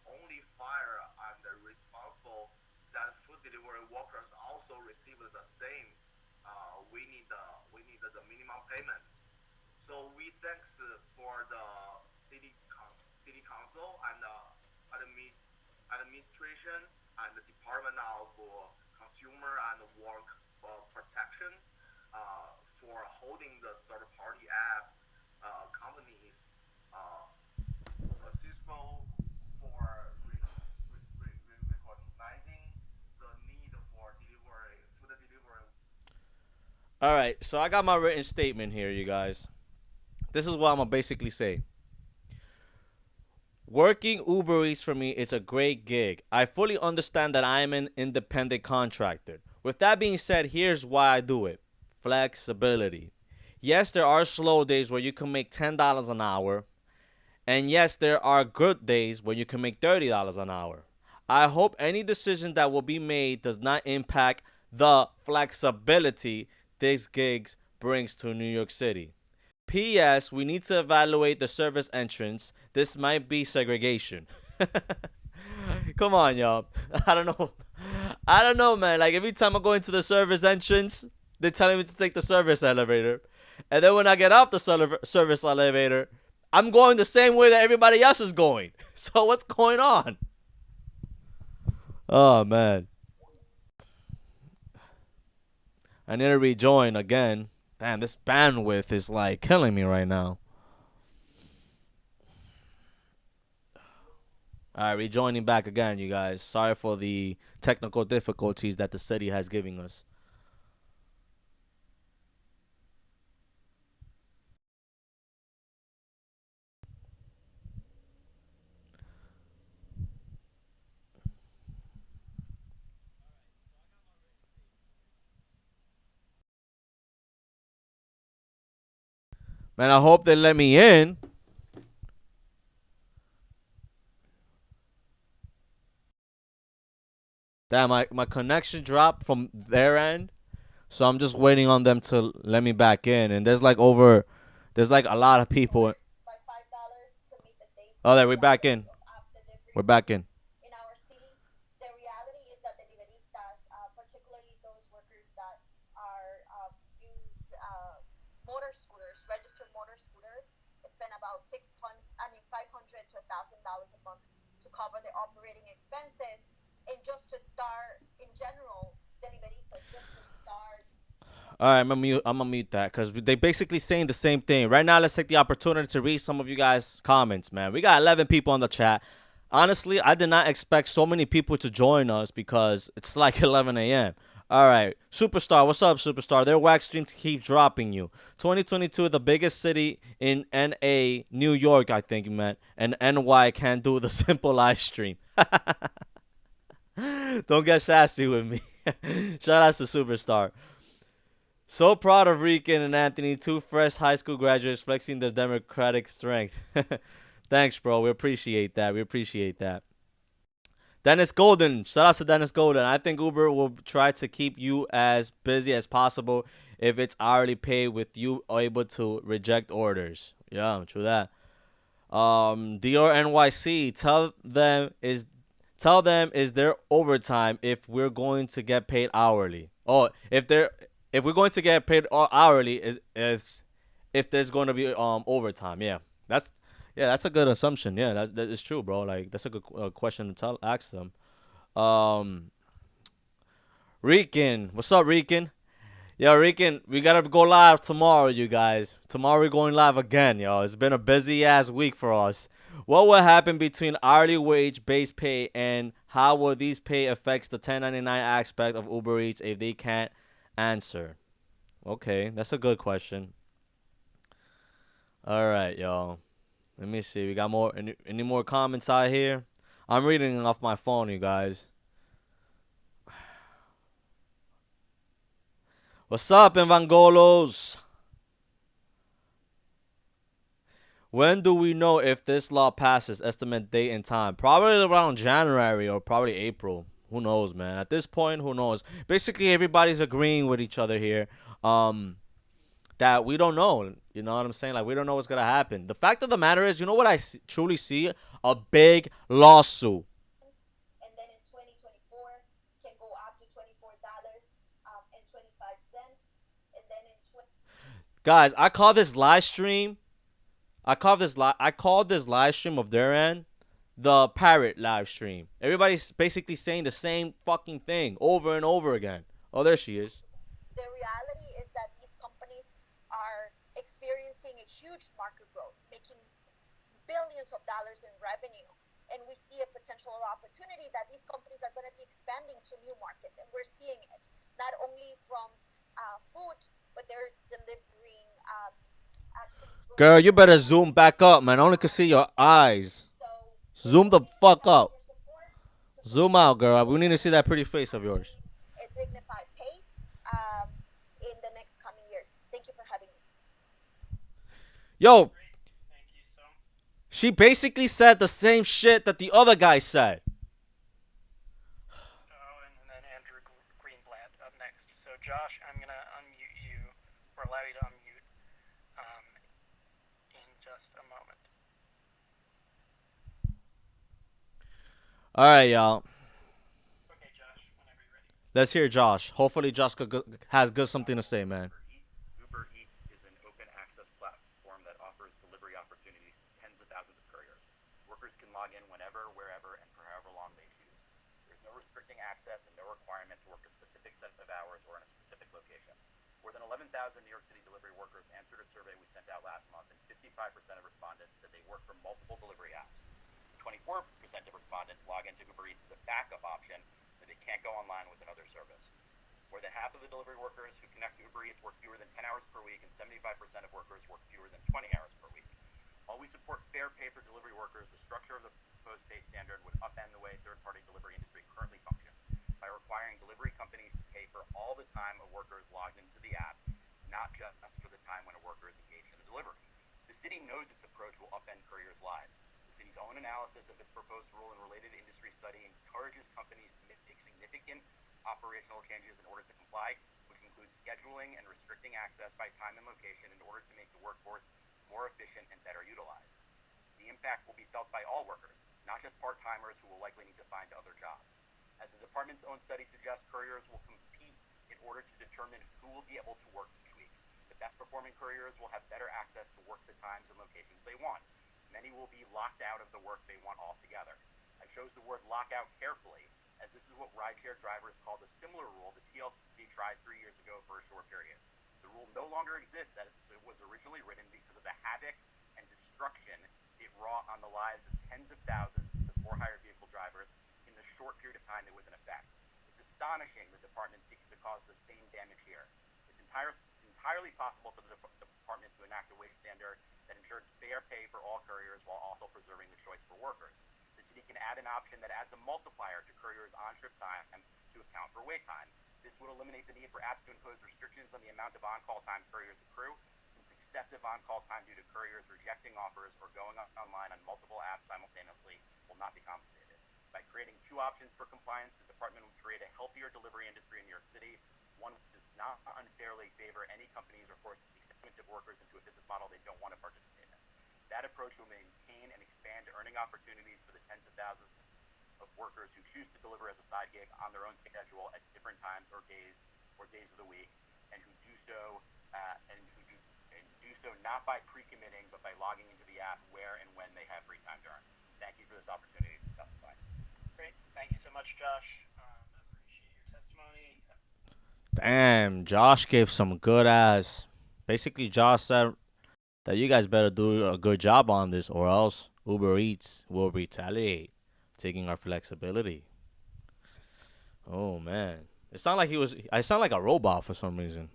only fair and responsible that food delivery workers also receive the same. We need the minimum payment. So we thanks for the city council and administration and the Department of Consumer and Work Protection for holding the third party app companies accessible for recognizing the need for food delivery. All right, so I got my written statement here, you guys. This is what I'm gonna basically say. Working Uber Eats for me is a great gig. I fully understand that I am an independent contractor. With that being said, here's why I do it. Flexibility. Yes, there are slow days where you can make $10 an hour. And yes, there are good days where you can make $30 an hour. I hope any decision that will be made does not impact the flexibility these gigs brings to New York City. P.S. We need to evaluate the service entrance. This might be segregation. Come on, y'all. I don't know. I don't know, man. Like, every time I go into the service entrance, they're telling me to take the service elevator. And then when I get off the service elevator, I'm going the same way that everybody else is going. So what's going on? Oh, man. I need to rejoin again. Damn, this bandwidth is like killing me right now. Alright, rejoining back again, you guys. Sorry for the technical difficulties that the city has given us. Man, I hope they let me in. Damn, my connection dropped from their end. So I'm just waiting on them to let me back in. And there's like a lot of people. Oh, there, we're back in. We're back in. In our city, the reality is that deliveristas, particularly those workers that are use motor scooters, registered motor scooters, spend about $500 to $1,000 a month to cover their operating expenses, and just to start in general, deliveristas just to start. All right, I'm gonna mute that because they basically saying the same thing. Right now, let's take the opportunity to read some of you guys' comments, man. We got 11 people on the chat. Honestly, I did not expect so many people to join us because it's like 11 a.m. All right, Superstar, what's up, Superstar? Their wax streams keep dropping you. 2022, the biggest city in N.A., New York, I think you meant, and N.Y. can't do the simple live stream. Don't get sassy with me. Shout out to Superstar. So proud of Rican and Anthony, two fresh high school graduates flexing their democratic strength. Thanks, bro. We appreciate that. We appreciate that. Dennis Golden. Shout out to Dennis Golden. I think Uber will try to keep you as busy as possible if it's hourly pay with you able to reject orders. Yeah, true that. Dior NYC. Tell them is there overtime if we're going to get paid hourly. Oh, if we're going to get paid hourly is if there's going to be overtime. Yeah, that's a good assumption. Yeah, that is true, bro. Like, that's a good question to ask them. Rican, what's up, Rican? Yo, Rican, we gotta go live tomorrow, you guys. Tomorrow we're going live again, yo. It's been a busy ass week for us. What will happen between hourly wage, base pay, and how will these pay affects the 1099 aspect of Uber Eats if they can't answer? Okay, that's a good question. All right, y'all. Let me see. We got more. Any more comments out here? I'm reading off my phone, you guys. What's up, Evangolos? When do we know if this law passes? Estimate date and time. Probably around January or probably April. Who knows, man? At this point, who knows? Basically, everybody's agreeing with each other here. That we don't know. You know what I'm saying? Like, we don't know what's gonna happen. The fact of the matter is, you know what truly see? A big lawsuit. And then in 2024 can go up to $24.25. And then in Guys, I call this live stream. I called this live stream of their end the parrot live stream. Everybody's basically saying the same fucking thing over and over again. Oh, there she is. the reality is that these companies are experiencing a huge market growth, making billions of dollars in revenue. And we see a potential opportunity that these companies are going to be expanding to new markets. And we're seeing it not only from food, but they're delivering actually. Girl, you better zoom back up, man. I only can see your eyes. Zoom the fuck up. Zoom out, girl. We need to see that pretty face of yours. A dignified pay in the next coming years. Thank you for having me. Yo, Thank you so much. she basically said the same shit that the other guy said. Oh, and then Andrew Greenblatt up next. So, Josh, I'm going to unmute you, or allow you to unmute in just a moment. All right, y'all. Okay, Josh, whenever you're ready. Let's hear Josh. Hopefully, Josh has good something to say, man. Uber Eats is an open access platform that offers delivery opportunities to tens of thousands of couriers. Workers can log in whenever, wherever, and for however long they choose. There's no restricting access and no requirement to work a specific set of hours or in a specific location. More than 11,000 New York City delivery workers answered a survey we sent out last month, and 55% of respondents said they work for multiple delivery apps. 24% of respondents log into Uber Eats as a backup option if they can't go online with another service. More than half of the delivery workers who connect to Uber Eats work fewer than 10 hours per week, and 75% of workers work fewer than 20 hours per week. While we support fair pay for delivery workers, the structure of the proposed pay standard would upend the way third-party delivery industry currently functions by requiring delivery companies to pay for all the time a worker is logged into the app, not just for the time when a worker is engaged in the delivery. The city knows its approach will upend couriers' lives. The city's own analysis of its proposed rule and related industry study encourages companies to make significant operational changes in order to comply, which includes scheduling and restricting access by time and location in order to make the workforce more efficient and better utilized. The impact will be felt by all workers, not just part-timers who will likely need to find other jobs. As the department's own study suggests, couriers will compete in order to determine who will be able to work each week. The best-performing couriers will have better access to work the times and locations they want. Many will be locked out of the work they want altogether. I chose the word lockout carefully, as this is what rideshare drivers called a similar rule the TLC tried 3 years ago for a short period. The rule no longer exists as it was originally written because of the havoc and destruction it wrought on the lives of tens of thousands of for-hire vehicle drivers in the short period of time it was in effect. It's astonishing the department seeks to cause the same damage here. It's entirely possible for the department to enact a wage standard that ensures fair pay for all couriers while also preserving the choice for workers. The city can add an option that adds a multiplier to couriers' on-trip time to account for wait time. This would eliminate the need for apps to impose restrictions on the amount of on-call time couriers accrue, since excessive on-call time due to couriers rejecting offers or going online on multiple apps simultaneously will not be compensated. By creating two options for compliance, the department would create a healthier delivery industry in New York City, one which does not unfairly favor any companies or force segment of workers into a business model they don't want to participate in. That approach will maintain and expand earning opportunities for the tens of thousands of workers who choose to deliver as a side gig on their own schedule at different times or days of the week, and who do so not by pre-committing, but by logging into the app where and when they have free time to earn. Thank you for this opportunity to testify. Great. Thank you so much, Josh. Appreciate your testimony. Damn, Josh gave some good ass. Basically, Josh said that you guys better do a good job on this, or else Uber Eats will retaliate, taking our flexibility. Oh man, it sounded like he was. I sound like a robot for some reason.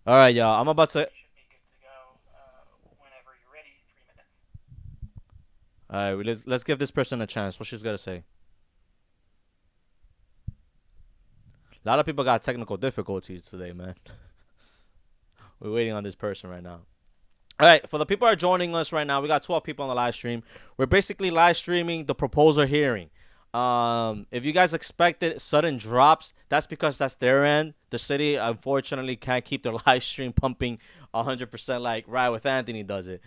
All right, y'all. I'm about to. You should be good to go whenever you're ready. 3 minutes. All right, let's give this person a chance. What she's gonna say. A lot of people got technical difficulties today, man. We're waiting on this person right now. All right, for the people who are joining us right now, we got 12 people on the live stream. We're basically live streaming the proposal hearing. If you guys expected sudden drops, that's because that's their end. The city, unfortunately, can't keep their live stream pumping 100% like Ride with Anthony does it.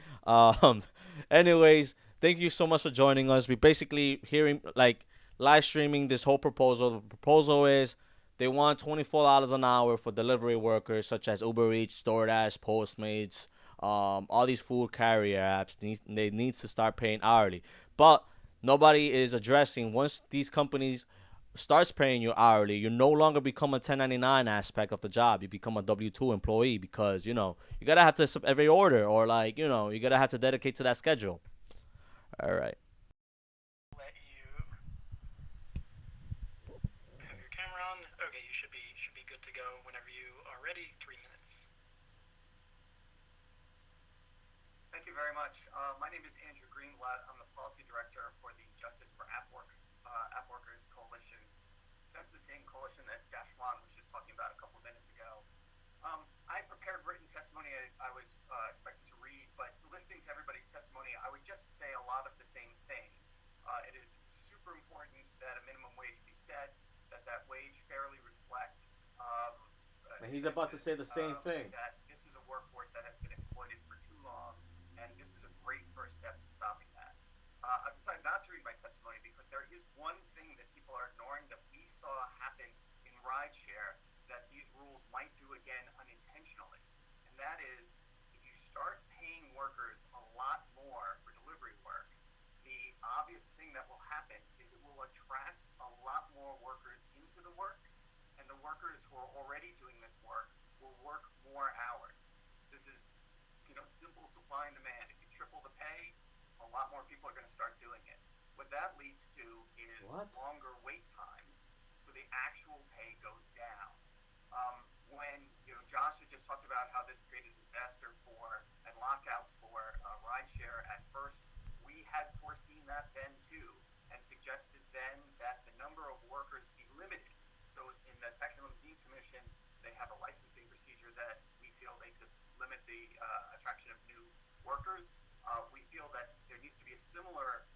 Anyways, thank you so much for joining us. We basically hearing like live streaming this whole proposal. The proposal is they want $24 an hour for delivery workers such as Uber Eats, DoorDash, Postmates, all these food carrier apps. They need to start paying hourly, but nobody is addressing once these companies starts paying you hourly, you no longer become a 1099 aspect of the job. You become a W-2 employee because you gotta have to accept every order, or like you gotta have to dedicate to that schedule. All right. Let you have your camera on. Okay, you should be good to go whenever you are ready. 3 minutes. Thank you very much. My name is Andrew Greenblatt. I'm the policy director for the Justice for App Workers Coalition. That's the same coalition that Dashwan was just talking about a couple of minutes ago. I prepared written testimony I was expected to read, but listening to everybody's testimony, I would just say a lot of the same things. It is super important that a minimum wage be set, that wage fairly reflect. He's about to say the same thing. That this is a workforce that has been exploited for too long, and this is a great first step to stopping that. I've decided not to read my testimony because there is one thing that people are ignoring that we saw happen in rideshare that these rules might do again unintentionally. And that is, if you start paying workers a lot more for delivery work, the obvious thing that will happen is it will attract a lot more workers into the work, and the workers who are already doing this work will work more hours. This is, simple supply and demand. If you triple the pay, a lot more people are going to start doing it. What that leads to is longer wait times, so the actual pay goes down. When Josh had just talked about how this created disaster and lockouts for rideshare at first, we had foreseen that then too, and suggested then that the number of workers be limited. So in the Taxi and Limousine Commission, they have a licensing procedure that we feel they could limit the attraction of new workers. We feel that there needs to be a similar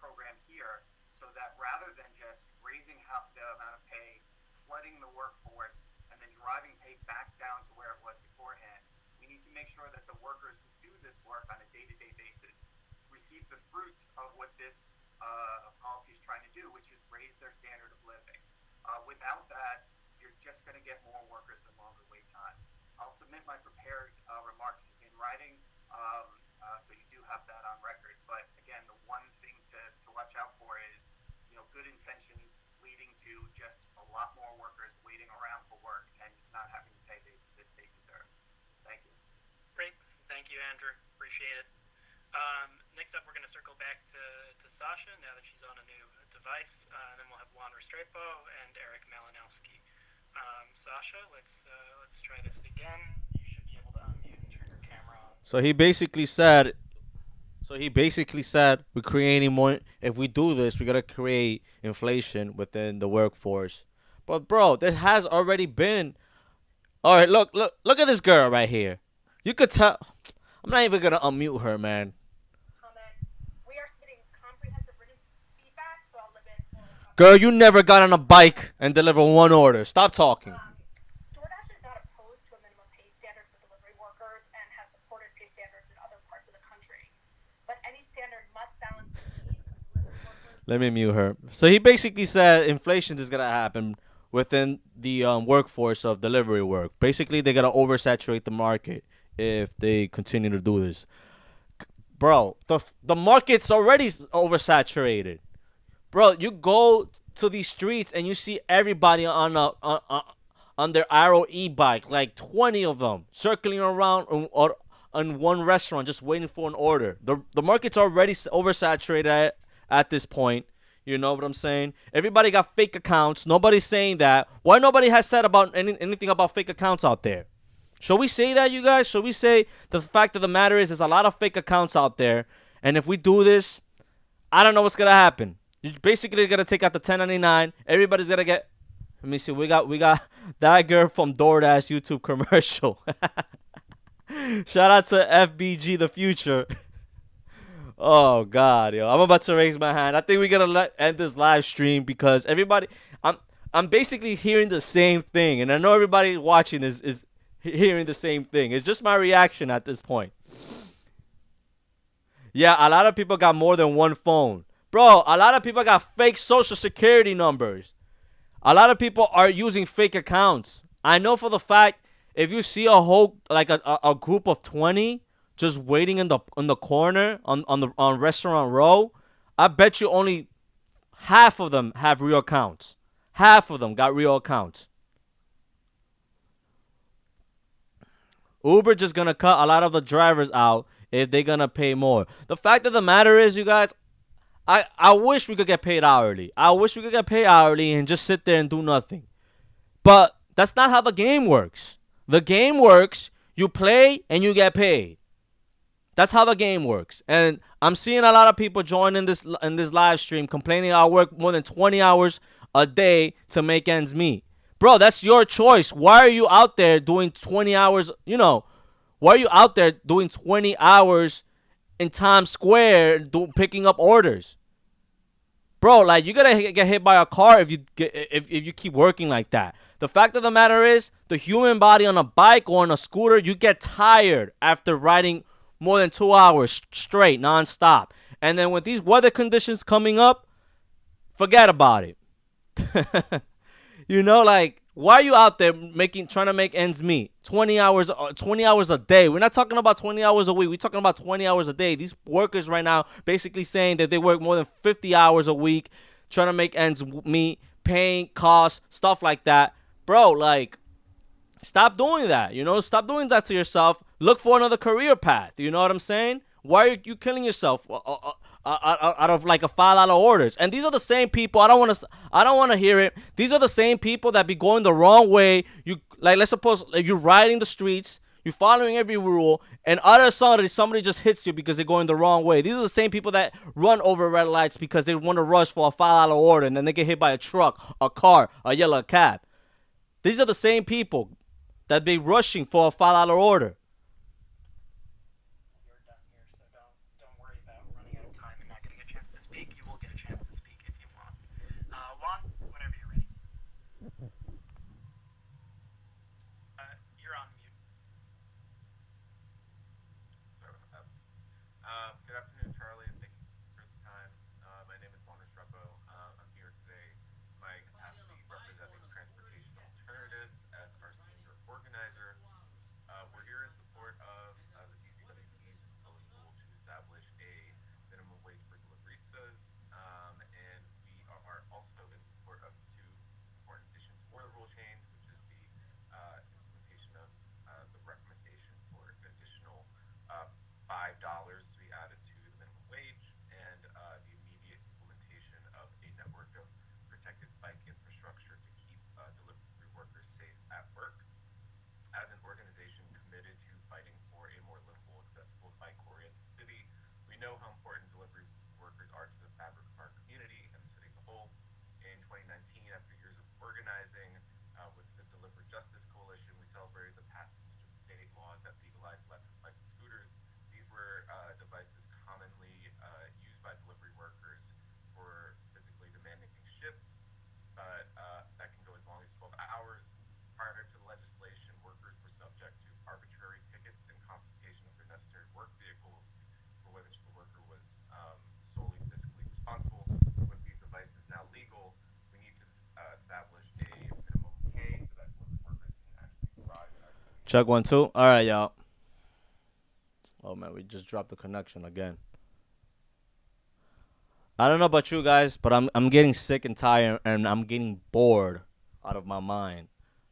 program here, so that rather than just raising the amount of pay, flooding the workforce, and then driving pay back down to where it was beforehand, we need to make sure that the workers who do this work on a day-to-day basis receive the fruits of what this policy is trying to do, which is raise their standard of living. Without that, you're just going to get more workers and longer wait time. I'll submit my prepared remarks in writing, so you do have that on record. But again, the one thing to watch out for is, good intentions leading to just a lot more workers waiting around for work and not having the pay that they deserve. Thank you. Great. Thank you, Andrew. Appreciate it. Next up, we're going to circle back to Sasha now that she's on a new device, and then we'll have Juan Restrepo and Eric Malinowski. Sasha, let's try this again. You should be able to unmute and turn your camera on. So he basically said we're creating more. If we do this, we're gonna create inflation within the workforce. But bro, there has already been. All right, look at this girl right here. You could tell. I'm not even gonna unmute her, man. We are submitting comprehensive written feedback, so I'll limit. Girl, you never got on a bike and deliver one order. Stop talking. DoorDash is not opposed to a minimum pay standard for delivery workers and has supported pay standards in other parts of the country. But any standard must balance the needs of delivery workers. Let me mute her. So he basically said inflation is gonna happen within the workforce of delivery work. Basically, they're gonna oversaturate the market if they continue to do this. Bro, the market's already oversaturated. Bro, you go to these streets and you see everybody on their Arrow e-bike, like 20 of them circling around on one restaurant just waiting for an order. The market's already oversaturated at this point. You know what I'm saying? Everybody got fake accounts. Nobody's saying that. Why nobody has said about anything about fake accounts out there? Should we say that, you guys? Should we say the fact of the matter is there's a lot of fake accounts out there, and if we do this, I don't know what's gonna happen. You're basically gonna take out the 1099. Everybody's gonna get. Let me see. We got that girl from DoorDash YouTube commercial. Shout out to FBG the future. Oh God, yo! I'm about to raise my hand. I think we're gonna end this live stream because everybody, I'm basically hearing the same thing, and I know everybody watching is hearing the same thing. It's just my reaction at this point. Yeah, a lot of people got more than one phone, bro. A lot of people got fake social security numbers. A lot of people are using fake accounts. I know for the fact if you see a whole like a group of 20. Just waiting in the corner on Restaurant Row, I bet you only half of them have real accounts. Half of them got real accounts. Uber just gonna cut a lot of the drivers out if they're gonna pay more. The fact of the matter is, you guys, I wish we could get paid hourly. I wish we could get paid hourly and just sit there and do nothing. But that's not how the game works. The game works, you play and you get paid. That's how the game works. And I'm seeing a lot of people joining this live stream complaining I work more than 20 hours a day to make ends meet. Bro, that's your choice. Why are you out there doing 20 hours, why are you out there doing 20 hours in Times Square picking up orders? Bro, like you're going to get hit by a car if you keep working like that. The fact of the matter is the human body on a bike or on a scooter, you get tired after riding more than 2 hours straight, nonstop. And then with these weather conditions coming up, forget about it. Like, why are you out there trying to make ends meet? 20 hours a day. We're not talking about 20 hours a week. We're talking about 20 hours a day. These workers right now basically saying that they work more than 50 hours a week, trying to make ends meet, paying costs, stuff like that. Bro, like, stop doing that. Stop doing that to yourself. Look for another career path. You know what I'm saying? Why are you killing yourself out of like a $5 orders? And these are the same people. I don't want to hear it. These are the same people that be going the wrong way. Let's suppose you're riding the streets, you're following every rule, and out of somebody just hits you because they're going the wrong way. These are the same people that run over red lights because they want to rush for a $5 order, and then they get hit by a truck, a car, a yellow cab. These are the same people that be rushing for a $5 order. You're done here, so don't worry about running out of time and not getting a chance to speak. You will get a chance to speak if you want. Juan, whenever you're ready. You're on mute. Sorry about that. Good afternoon, Charlie, and thank you for the time. My name is Juan Restrepo. I'm here today in my capacity representing Transportation Alternatives as our senior organizer. We're here in support of the DCWP's proposal to establish a minimum wage for deliveristas, and we are also in support of two important additions for the rule change, which is the implementation of the recommendation for an additional $5 to be added to the minimum wage, and the immediate implementation of a network of protected bike infrastructure to keep delivery workers safe at work. As an organization committed to fighting for a more livable, accessible, bike-oriented city, we know how important delivery workers are to the fabric of our community and the city as a whole. In 2019, after years of organizing with the Delivery Justice Coalition, we celebrated the passage of state laws that legalized electric bikes and scooters. These were devices commonly used by delivery workers for physically demanding shifts, but that can go as long as 12 hours. Prior to the legislation, workers were subject to arbitrary tickets and confiscation of their necessary work vehicles, for which the worker was solely fiscally responsible. With these devices now legal, we need to establish a minimum pay so that delivery workers can actually thrive in our city. Check 1 2. All right, y'all. Oh man, we just dropped the connection again. I don't know about you guys, but I'm getting sick and tired, and I'm getting bored out of my mind,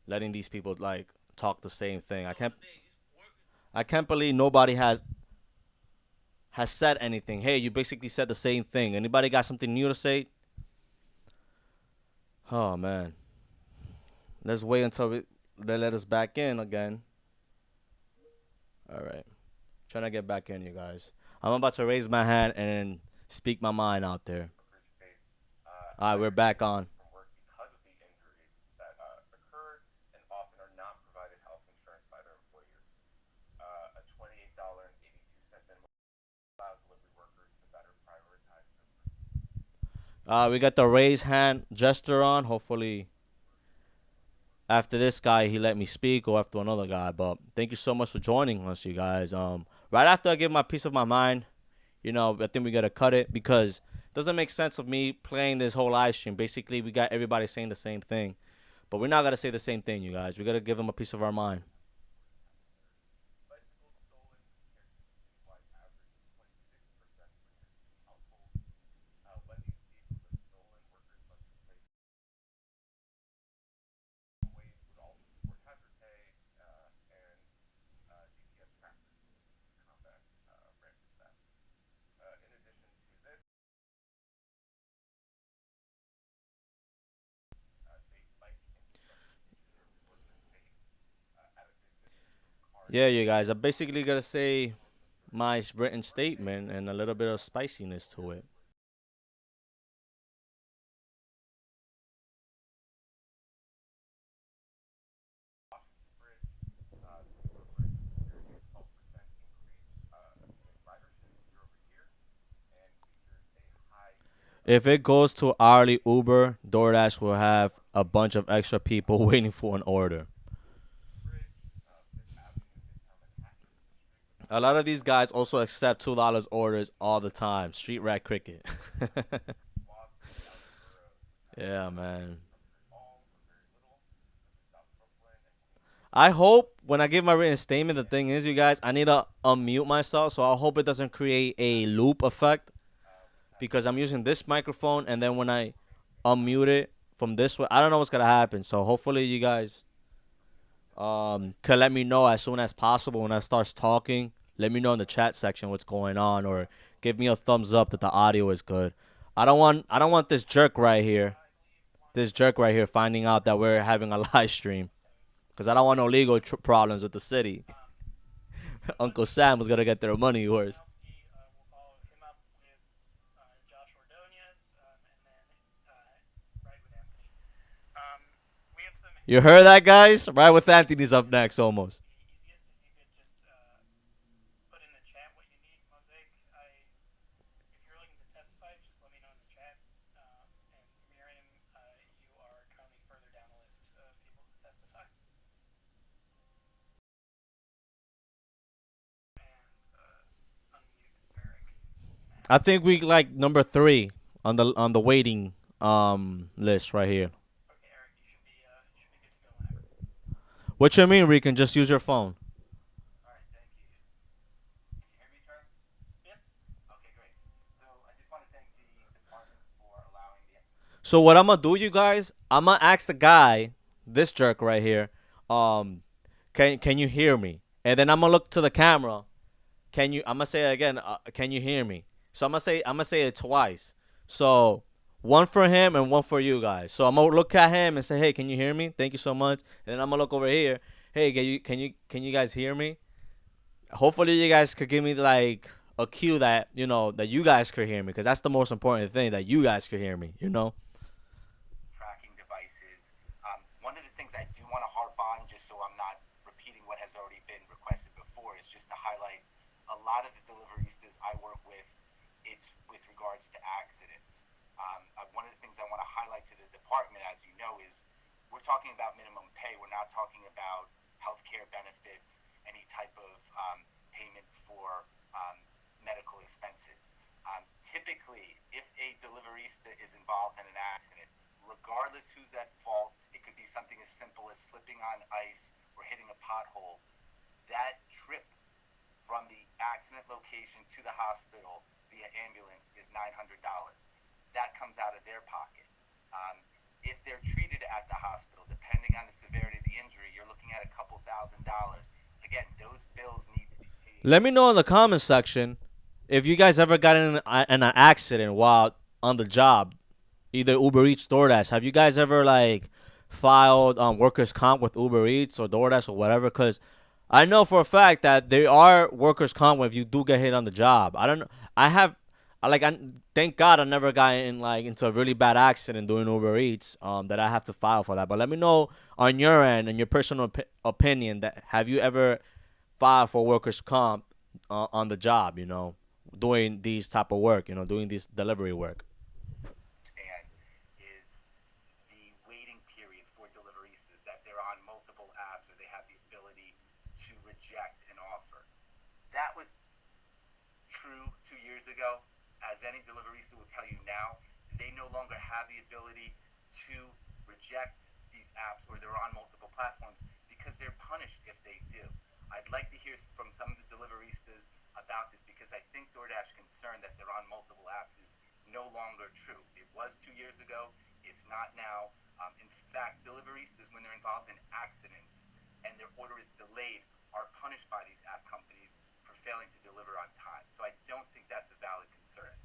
letting these people like talk the same thing. I can't believe nobody has said anything. Hey, you basically said the same thing. Anybody got something new to say? Oh man, let's wait until they let us back in again. All right, trying to get back in, you guys. I'm about to raise my hand and speak my mind out there. Workers face All right, we're higher back conditions on. from work because of the injuries that occur and often are not provided health insurance by their employers. A $28.82 minimum allows delivery workers to better prioritize delivery. We got the raise hand gesture on. Hopefully, after this guy, he let me speak, or after another guy. But thank you so much for joining us, you guys. Right after I give my piece of my mind, I think we gotta cut it because it doesn't make sense of me playing this whole live stream. Basically, we got everybody saying the same thing, but we're not gonna say the same thing, you guys. We gotta give them a piece of our mind. Bicycles stolen compared to statewide average 26% for New York City households. When these vehicles are stolen, workers must replace ways would also support hazard pay and GPS trackers to combat rampant theft. In addition to this, state bike infrastructure features enforcement state as existing car Yeah, you guys. I basically gotta say my written statement and a little bit of spiciness to it. Washington Bridge. The Uber Bridge is experiencing a 12% increase in ridership year over year and features a high If it goes to hourly Uber, DoorDash will have a bunch of extra people waiting for an order. bridge. Fifth Avenue, Midtown Manhattan is the street with the A lot of these guys also accept $2 orders all the time. Street rat cricket. swaths of the outer boroughs have Yeah, man. covered all or very little, such as South Brooklyn and Queens. I hope when I give my written statement, the thing is, you guys, I need to unmute myself, so I hope it doesn't create a loop effect We've had because I'm using this microphone, and then when I remains unmute it from this way, I don't know what's gonna happen. So hopefully, you guys can let me know as soon as possible when I start talking. Let me know in the chat section what's going on, or give me a thumbs up that the audio is good. I don't want this jerk right here finding out that we're having a live stream, because I don't want no legal problems with the city. Uncle Sam was gonna get their money worse. We'll follow him up with Josh Ordonez, and then Ride with Anthony. We have some. You heard that, guys? Right with Anthony's up next, almost. The easiest if you could just put in the chat what you need, Mosaic. If you're looking to testify, just let me know in the chat. And Miriam, you are currently further down the list of people to testify. And unmute Eric. I think we like number 3 on the waiting list right here. Okay, Eric, you should be good to go whenever. What you mean, Rican? Just use your phone. All right, thank you. Can you hear me, Charlie? Yep. Okay, great. So I just want to thank the department for allowing the. So what I'm gonna do, you guys? I'm gonna ask the guy, this jerk right here, can you hear me? And then I'm gonna look to the camera. I'm gonna say it again. Can you hear me? So I'm gonna say it twice. So one for him and one for you guys. So I'm gonna look at him and say, hey, can you hear me? Thank you so much. And then I'm gonna look over here. Hey, can you guys hear me? Hopefully you guys could give me like a cue that that you guys could hear me, because that's the most important thing, that you guys could hear me. Tracking devices. One of the things I do want to harp on, just so I'm not repeating what has already been requested before, is just to highlight a lot of the deliveristas I work with. It's with regards to accidents. One of the things I want to highlight to the department, as you know, is we're talking about minimum pay. We're not talking about healthcare benefits, any type of payment for medical expenses. Typically, if a deliverista is involved in an accident, regardless who's at fault, it could be something as simple as slipping on ice or hitting a pothole. That trip from the accident location to the hospital via ambulance is $900. that comes out of their pocket. If they're treated at the hospital, depending on the severity of the injury, you're looking at a couple $1,000s. Again, those bills need to be paid. Let me know in the comments section if you guys ever got in an accident while on the job, either Uber Eats, DoorDash. Have you guys ever like filed workers' comp with Uber Eats or DoorDash or whatever? Because I know for a fact that there are workers' comp if you do get hit on the job. I don't know. I thank God I never got into a really bad accident doing Uber Eats. That I have to file for that. But let me know on your end and your personal opinion that have you ever filed for workers' comp on the job? Doing these type of work. Doing this delivery work. And is the waiting period for deliveristas that they're on multiple apps or they have the ability to reject an offer. That was true 2 years ago. As any deliverista will tell you now, they no longer have the ability to reject these apps or they're on multiple platforms because they're punished if they do. I'd like to hear from some of the deliveristas about this because I think DoorDash's concern that they're on multiple apps is no longer true. It was 2 years ago. It's not now. In fact, deliveristas, when they're involved in accidents and their order is delayed, are punished by these app companies for failing to deliver on time. So I don't think that's a valid concern.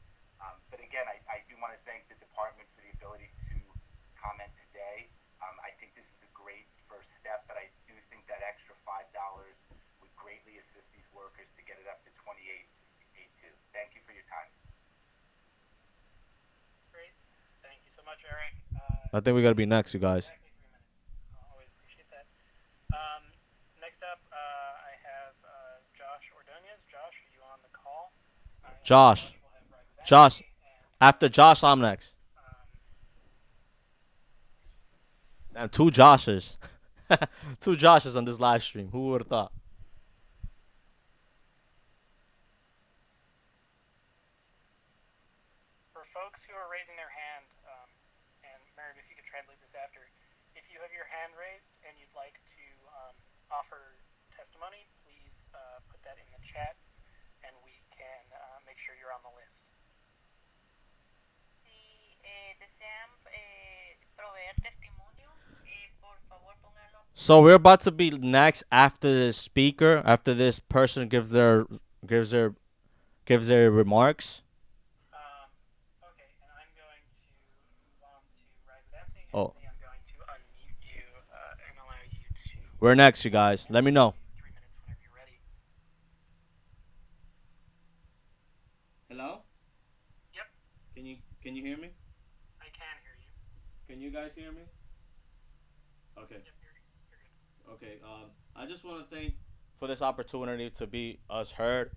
But again, I do want to thank the department for the ability to comment today. I think this is a great first step, but I do think that extra $5 would greatly assist these workers to get it up to 28.82. Thank you for your time. Great. Thank you so much, Eric. I think we gotta be next, you guys. Exactly 3 minutes. Always appreciate that. Next up, I have Josh Ordonez. Josh, are you on the call? Josh. After Josh, I'm next. And two Joshes. Two Joshes on this live stream. Who would have thought? For folks who are raising their hand, and Meredith, if you could translate this after, if you have your hand raised and you'd like to offer testimony, please put that in the chat, and we can make sure you're on the list. Si desean proveer testimonio, por favor pónganlo. So we're about to be next after the speaker, after this person gives their remarks. Okay, and I'm going to move on to Raghav. Oh. I'm going to unmute you and allow you to. We're next, you guys. Let me know. 3 minutes whenever you're ready. Hello? Yep, Can you hear me? I can hear you. Can you guys hear me? Okay. Yep, you're good. Okay. I just want to thank for this opportunity to be us heard.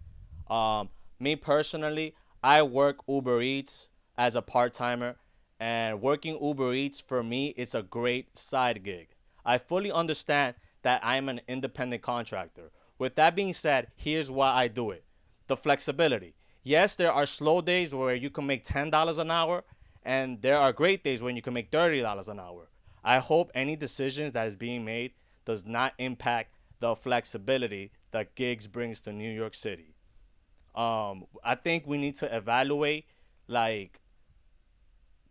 Me personally, I work Uber Eats as a part-timer, and working Uber Eats for me is a great side gig. I fully understand that I'm an independent contractor. With that being said, here's why I do it. The flexibility. Yes, there are slow days where you can make $10 an hour, and there are great days when you can make $30 an hour. I hope any decisions that is being made does not impact the flexibility that gigs brings to New York City. I think we need to evaluate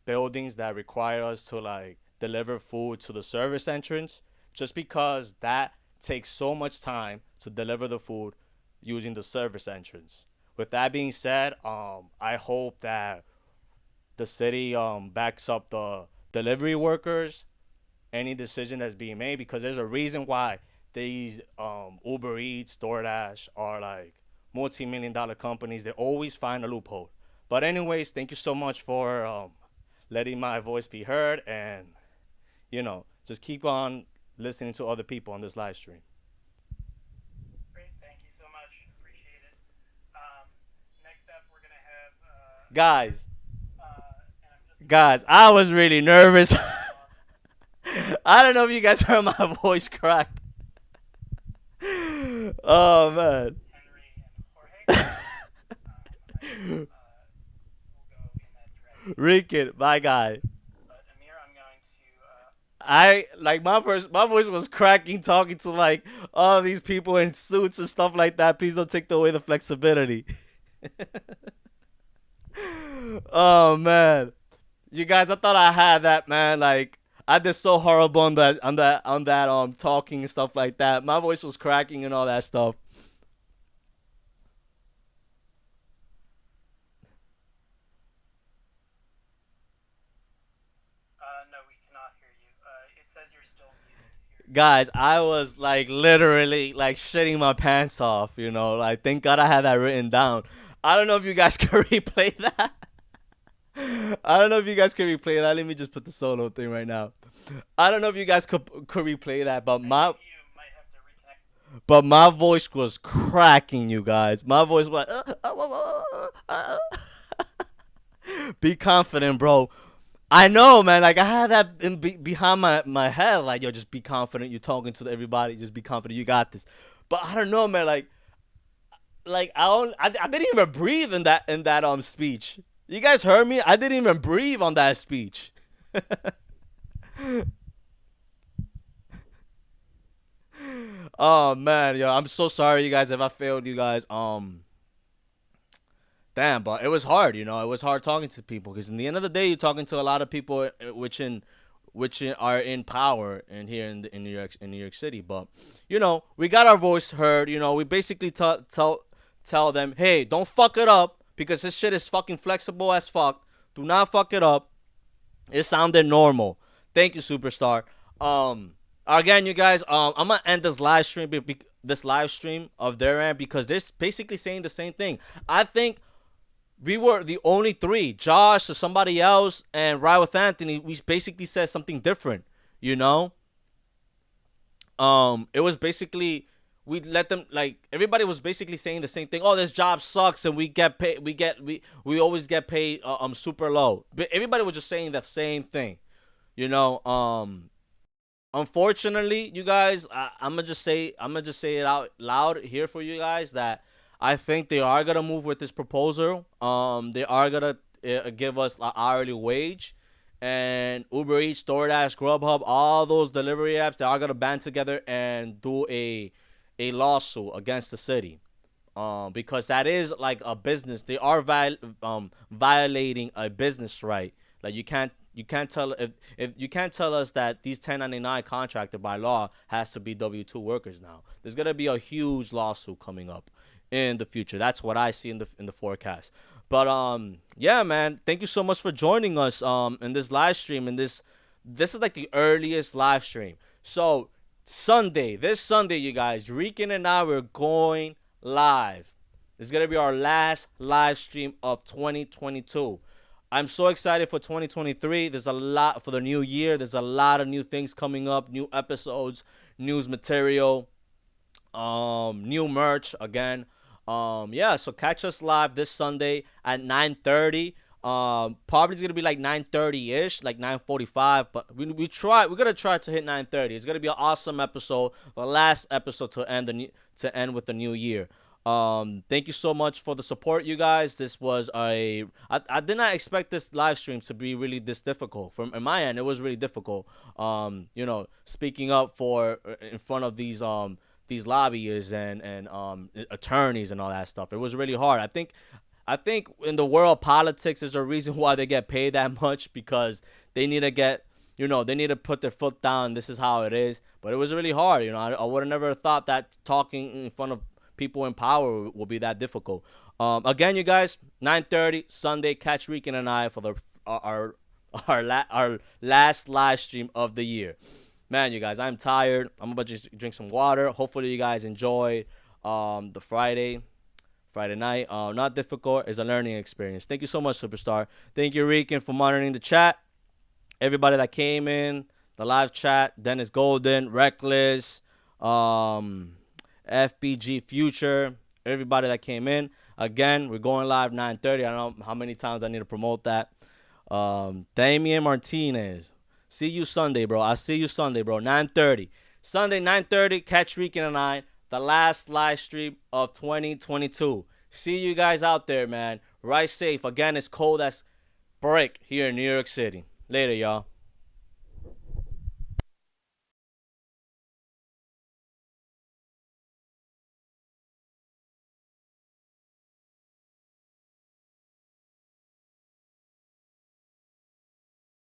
buildings that require us to deliver food to the service entrance, just because that takes so much time to deliver the food using the service entrance. With that being said, I hope that the city backs up the delivery workers, any decision that's being made, because there's a reason why these Uber Eats, DoorDash are multi-million-dollar companies. They always find a loophole. But anyways, thank you so much for letting my voice be heard, and just keep on listening to other people on this live stream. Great, thank you so much. Appreciate it. Next up, we're gonna have Guys, I was really nervous. I don't know if you guys heard my voice crack. Oh man. Henry and Jorge. We'll go in that direction. Rican, my guy. But Amir, I'm going to. My voice was cracking talking to all these people in suits and stuff like that. Please don't take away the flexibility. Oh man. You guys, I thought I had that, man. Like I did so horrible on that talking and stuff like that. My voice was cracking and all that stuff. No, we cannot hear you. It says you're still muted here. Guys, I was like literally like shitting my pants off, like thank God I had that written down. I don't know if you guys can replay that. I don't know if you guys can replay that. Let me just put the solo thing right now. I don't know if you guys could replay that, but my You might have to reconnect. but my voice was cracking, you guys. My voice was like, be confident, bro. I know, man. Like I had that behind my head. Like, yo, just be confident. You're talking to everybody. Just be confident. You got this. But I don't know, man. Like I didn't even breathe in that speech. You guys heard me? I didn't even breathe on that speech. Oh man, yo, I'm so sorry, you guys, if I failed you guys. Damn, but it was hard. It was hard talking to people because in the end of the day, you're talking to a lot of people, are in power and here in New York City. But we got our voice heard. We basically tell them, hey, don't fuck it up because this shit is fucking flexible as fuck. Do not fuck it up. It sounded normal. Thank you, superstar. Again, you guys, I'm gonna end this live stream of their end because they're basically saying the same thing. I think we were the only three, Josh or somebody else, and Ride with Anthony. We basically said something different. It was basically we let them like everybody was basically saying the same thing. Oh, this job sucks, and we get paid. We always get paid super low. But everybody was just saying the same thing. You know. Unfortunately, you guys, I'm gonna just say it out loud here for you guys that I think they are gonna move with this proposal. They are gonna give us an hourly wage, and Uber Eats, DoorDash, Grubhub, all those delivery apps, they are gonna band together and do a lawsuit against the city. Because that is like a business. They are violating a business right. Like you can't tell if you can't tell us that these 1099 contracted by law has to be W-2 workers now. There's gonna be a huge lawsuit coming up in the future. That's what I see in the forecast. But yeah, man, thank you so much for joining us in this live stream. And this is like the earliest live stream. So this Sunday, you guys, Rican and I, we're going live. It's gonna be our last live stream of 2022. I'm so excited for 2023. There's a lot for the new year. There's a lot of new things coming up, new episodes, news material, new merch again. Yeah, so catch us live this Sunday at 9:30. Probably it's gonna be like 9:30-ish, like 9:45. But we're gonna try to hit 9:30. It's gonna be an awesome episode, the last episode to end with the new year. Thank you so much for the support, you guys. This was I did not expect this live stream to be really this difficult. From in my end, it was really difficult. Speaking up in front of these lobbyists and attorneys and all that stuff. It was really hard. I think in the world of politics, there's a reason why they get paid that much, because they need to they need to put their foot down. This is how it is. But it was really hard. I would have never thought that talking in front of people in power will be that difficult. Again, you guys, 9:30 Sunday. Catch Rican and I for our last live stream of the year. Man, you guys, I'm tired. I'm about to just drink some water. Hopefully, you guys enjoy the Friday night. Not difficult. It's a learning experience. Thank you so much, Superstar. Thank you, Rican, for monitoring the chat. Everybody that came in the live chat. Dennis Golden, Reckless, FBG Future, everybody that came in. Again, we're going live 9:30. I don't know how many times I need to promote that. Damian Martinez. See you Sunday, bro. I'll see you Sunday, bro. 9:30. Sunday, 9:30. Catch Rican and I. The last live stream of 2022. See you guys out there, man. Ride safe. Again, it's cold as brick here in New York City. Later, y'all.